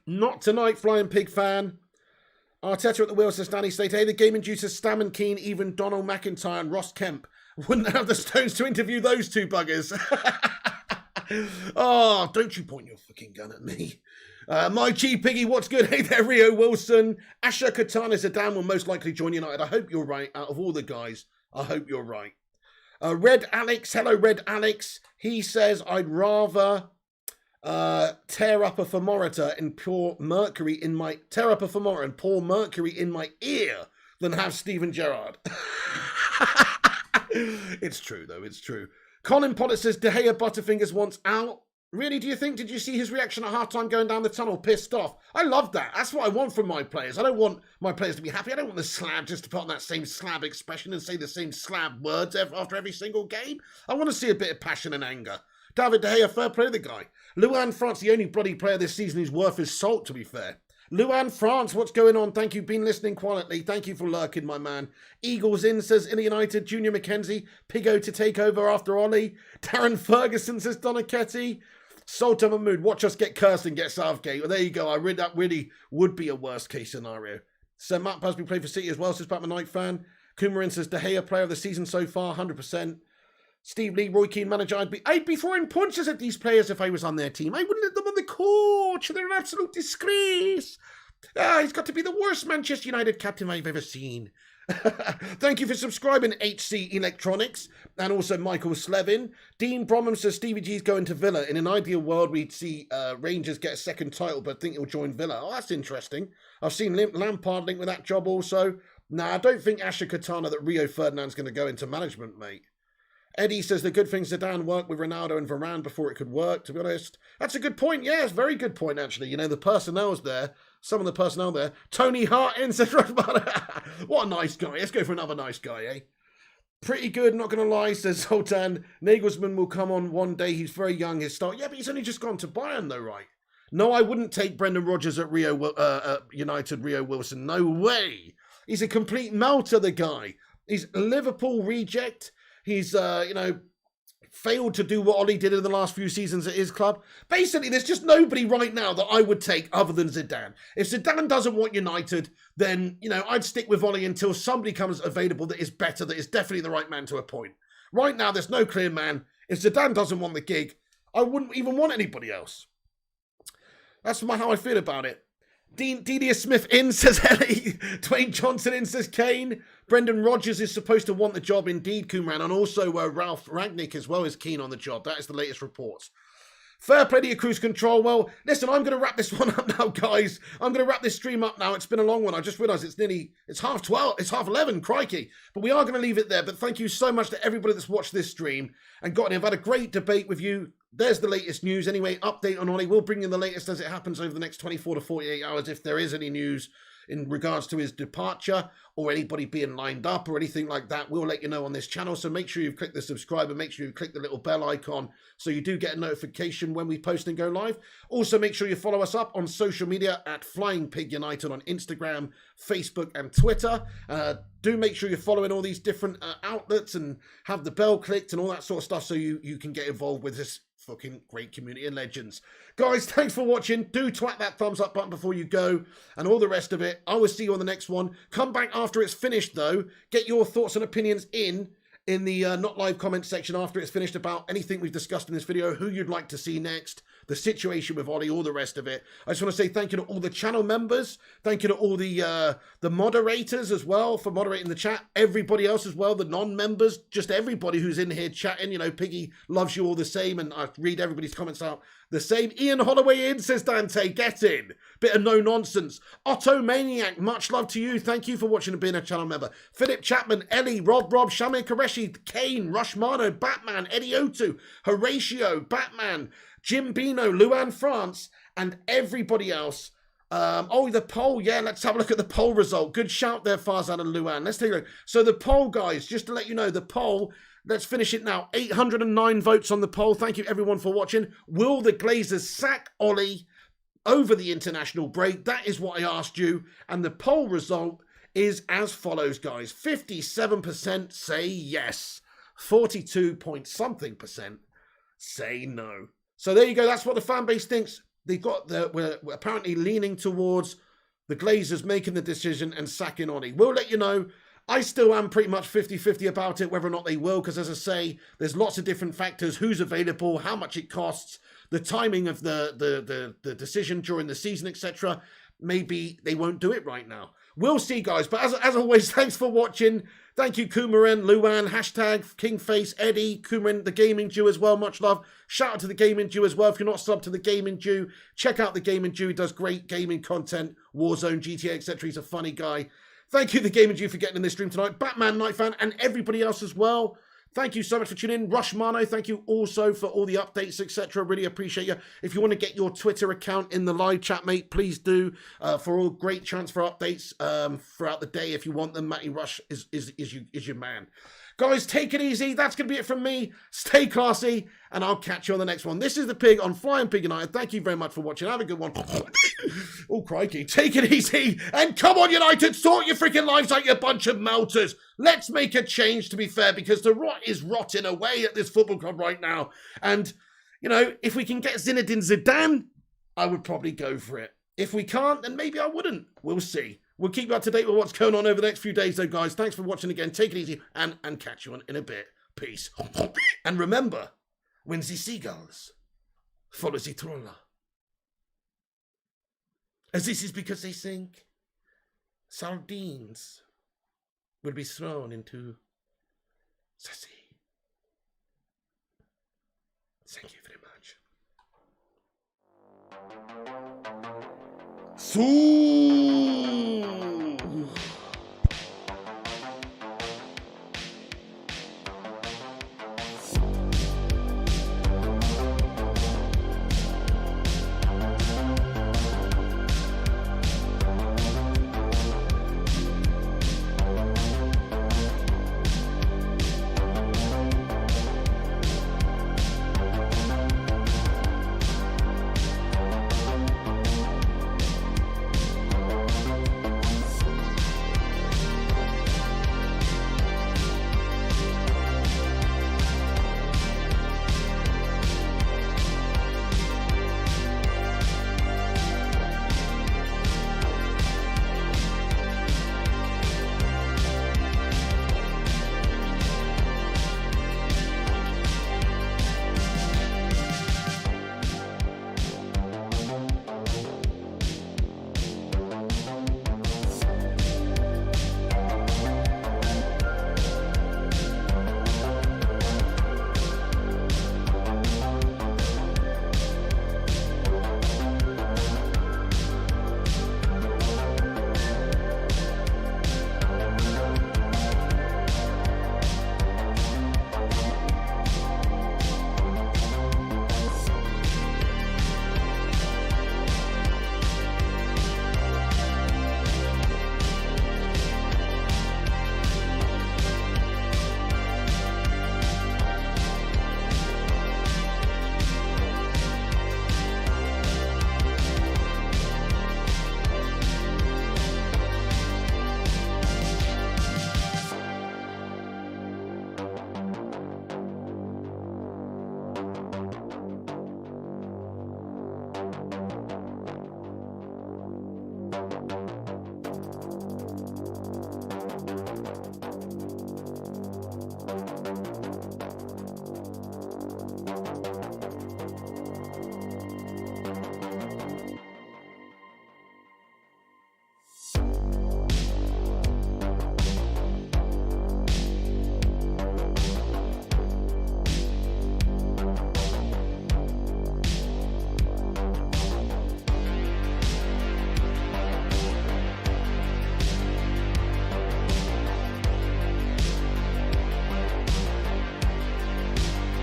Not tonight, Flying Pig fan. Arteta at the wheel says Danny State. Hey, the game induces Stam and Keane, even Donald McIntyre and Ross Kemp wouldn't have the stones to interview those two buggers. Oh, don't you point your fucking gun at me. My G Piggy, what's good? Hey there, Rio Wilson. Asher Katana Zidane will most likely join United. I hope you're right. Out of all the guys, I hope you're right. Red Alex, hello Red Alex. He says, I'd rather tear up a thermometer and pour mercury in my ear than have Steven Gerrard. It's true, though. It's true. Colin Potter says, De Gea Butterfingers wants out. Really, do you think? Did you see his reaction at halftime going down the tunnel, pissed off? I love that. That's what I want from my players. I don't want my players to be happy. I don't want the slab just to put on that same slab expression and say the same slab words after every single game. I want to see a bit of passion and anger. David De Gea, fair play to the guy. Luan France, the only bloody player this season who's worth his salt, to be fair. Luan France, what's going on? Thank you. Been listening quietly. Thank you for lurking, my man. Eagles in, says Inter United. Junior McKenzie. Pigo to take over after Ollie. Darren Ferguson, says Donizetti. Sultan Mahmood, watch us get cursed and get Southgate. Well, there you go. That really would be a worst case scenario. So Matt Busby played for City as well, says Batman Knight fan. Kumarin says De Gea, player of the season so far, 100%. Steve Lee, Roy Keane, manager. I'd be throwing punches at these players if I was on their team. I wouldn't let them on the coach. They're an absolute disgrace. He's got to be the worst Manchester United captain I've ever seen. Thank you for subscribing, HC Electronics, and also Michael Slevin. Dean Bromham says Stevie G's going to Villa. In an ideal world, we'd see Rangers get a second title, but I think he'll join Villa. Oh, that's interesting. I've seen Lampard linked with that job also. Nah, I don't think Asher Katana that Rio Ferdinand's going to go into management, mate. Eddie says the good thing Zidane worked with Ronaldo and Varane before it could work, to be honest. That's a good point. Yeah, it's a very good point, actually. You know, the personnel's there. Some of the personnel there. Tony Hart says, what a nice guy. Let's go for another nice guy, eh? Pretty good, not going to lie, says Zoltan. Nagelsmann will come on one day. He's very young. His start. Yeah, but he's only just gone to Bayern, though, right? No, I wouldn't take Brendan Rodgers at United, Rio Wilson. No way. He's a complete melter, the guy. He's a Liverpool reject. He's, failed to do what Ollie did in the last few seasons at his club. Basically, there's just nobody right now that I would take other than Zidane. If Zidane doesn't want United, then, I'd stick with Ollie until somebody comes available that is better, that is definitely the right man to appoint. Right now, there's no clear man. If Zidane doesn't want the gig, I wouldn't even want anybody else. That's how I feel about it. Delia Smith in, says Ellie. Dwayne Johnson in, says Kane. Brendan Rodgers is supposed to want the job indeed, Kumran. And also Ralph Rangnick as well is keen on the job. That is the latest reports. Fair play to your cruise control. Well, listen, I'm going to wrap this one up now, guys. I'm going to wrap this stream up now. It's been a long one. I just realised it's 12:30. It's 11:30, crikey. But we are going to leave it there. But thank you so much to everybody that's watched this stream and gotten in. I've had a great debate with you. There's the latest news. Anyway, update on Ollie. We'll bring you the latest as it happens over the next 24 to 48 hours if there is any news in regards to his departure or anybody being lined up or anything like that. We'll let you know on this channel. So make sure you click the subscribe and make sure you click the little bell icon so you do get a notification when we post and go live. Also, make sure you follow us up on social media at Flying Pig United on Instagram, Facebook and Twitter. Do make sure you're following all these different outlets and have the bell clicked and all that sort of stuff so you can get involved with this fucking great community of legends. Guys, thanks for watching. Do twat that thumbs up button before you go and all the rest of it. I will see you on the next one. Come back after it's finished, though. Get your thoughts and opinions in the not live comment section after it's finished about anything we've discussed in this video, who you'd like to see next, the situation with Ollie, all the rest of it. I just want to say thank you to all the channel members. Thank you to all the moderators as well for moderating the chat. Everybody else as well, the non-members, just everybody who's in here chatting. You know, Piggy loves you all the same, and I read everybody's comments out the same. Ian Holloway in, says Dante, get in. Bit of no nonsense. Otto Maniac, much love to you. Thank you for watching and being a channel member. Philip Chapman, Ellie, Rob, Shamir Qureshi, Kane, Rushmano, Batman, Eddie Otu, Horatio, Batman, Jim Bino, Luan France, and everybody else. The poll. Yeah, let's have a look at the poll result. Good shout there, Farzad and Luan. Let's take a look. So the poll, guys, just to let you know, the poll, let's finish it now. 809 votes on the poll. Thank you, everyone, for watching. Will the Glazers sack Ollie over the international break? That is what I asked you. And the poll result is as follows, guys. 57% say yes. 42 point something percent say no. So there you go. That's what the fan base thinks. We're apparently leaning towards the Glazers making the decision and sacking Ollie. We'll let you know. I still am pretty much 50-50 about it, whether or not they will, because as I say, there's lots of different factors, who's available, how much it costs, the timing of the decision during the season, etc. Maybe they won't do it right now. We'll see, guys. But as always, thanks for watching. Thank you, Kumaran, Luan, hashtag Kingface, Eddie, Kumaran, the Gaming Jew as well. Much love. Shout out to the Gaming Jew as well. If you're not subbed to the Gaming Jew, check out the Gaming Jew. He does great gaming content, Warzone, GTA, etc. He's a funny guy. Thank you, the Gaming Jew, for getting in this stream tonight. Batman, Night Fan, and everybody else as well. Thank you so much for tuning in. Rushmano, thank you also for all the updates, etc. Really appreciate you. If you want to get your Twitter account in the live chat, mate, please do. For all great transfer updates throughout the day, if you want them, Matty Rush is your man. Guys, take it easy. That's going to be it from me. Stay classy, and I'll catch you on the next one. This is the Pig on Flying Pig United. Thank you very much for watching. Have a good one. Oh, crikey. Take it easy. And come on, United. Sort your freaking lives out, you bunch of melters. Let's make a change, to be fair, because the rot is rotting away at this football club right now. And, you know, if we can get Zinedine Zidane, I would probably go for it. If we can't, then maybe I wouldn't. We'll see. We'll keep you up to date with what's going on over the next few days, though, guys. Thanks for watching again. Take it easy, and catch you on in a bit. Peace. And remember, when the seagulls follow the trolla, as this is because they think sardines will be thrown into the sea. Thank you very much.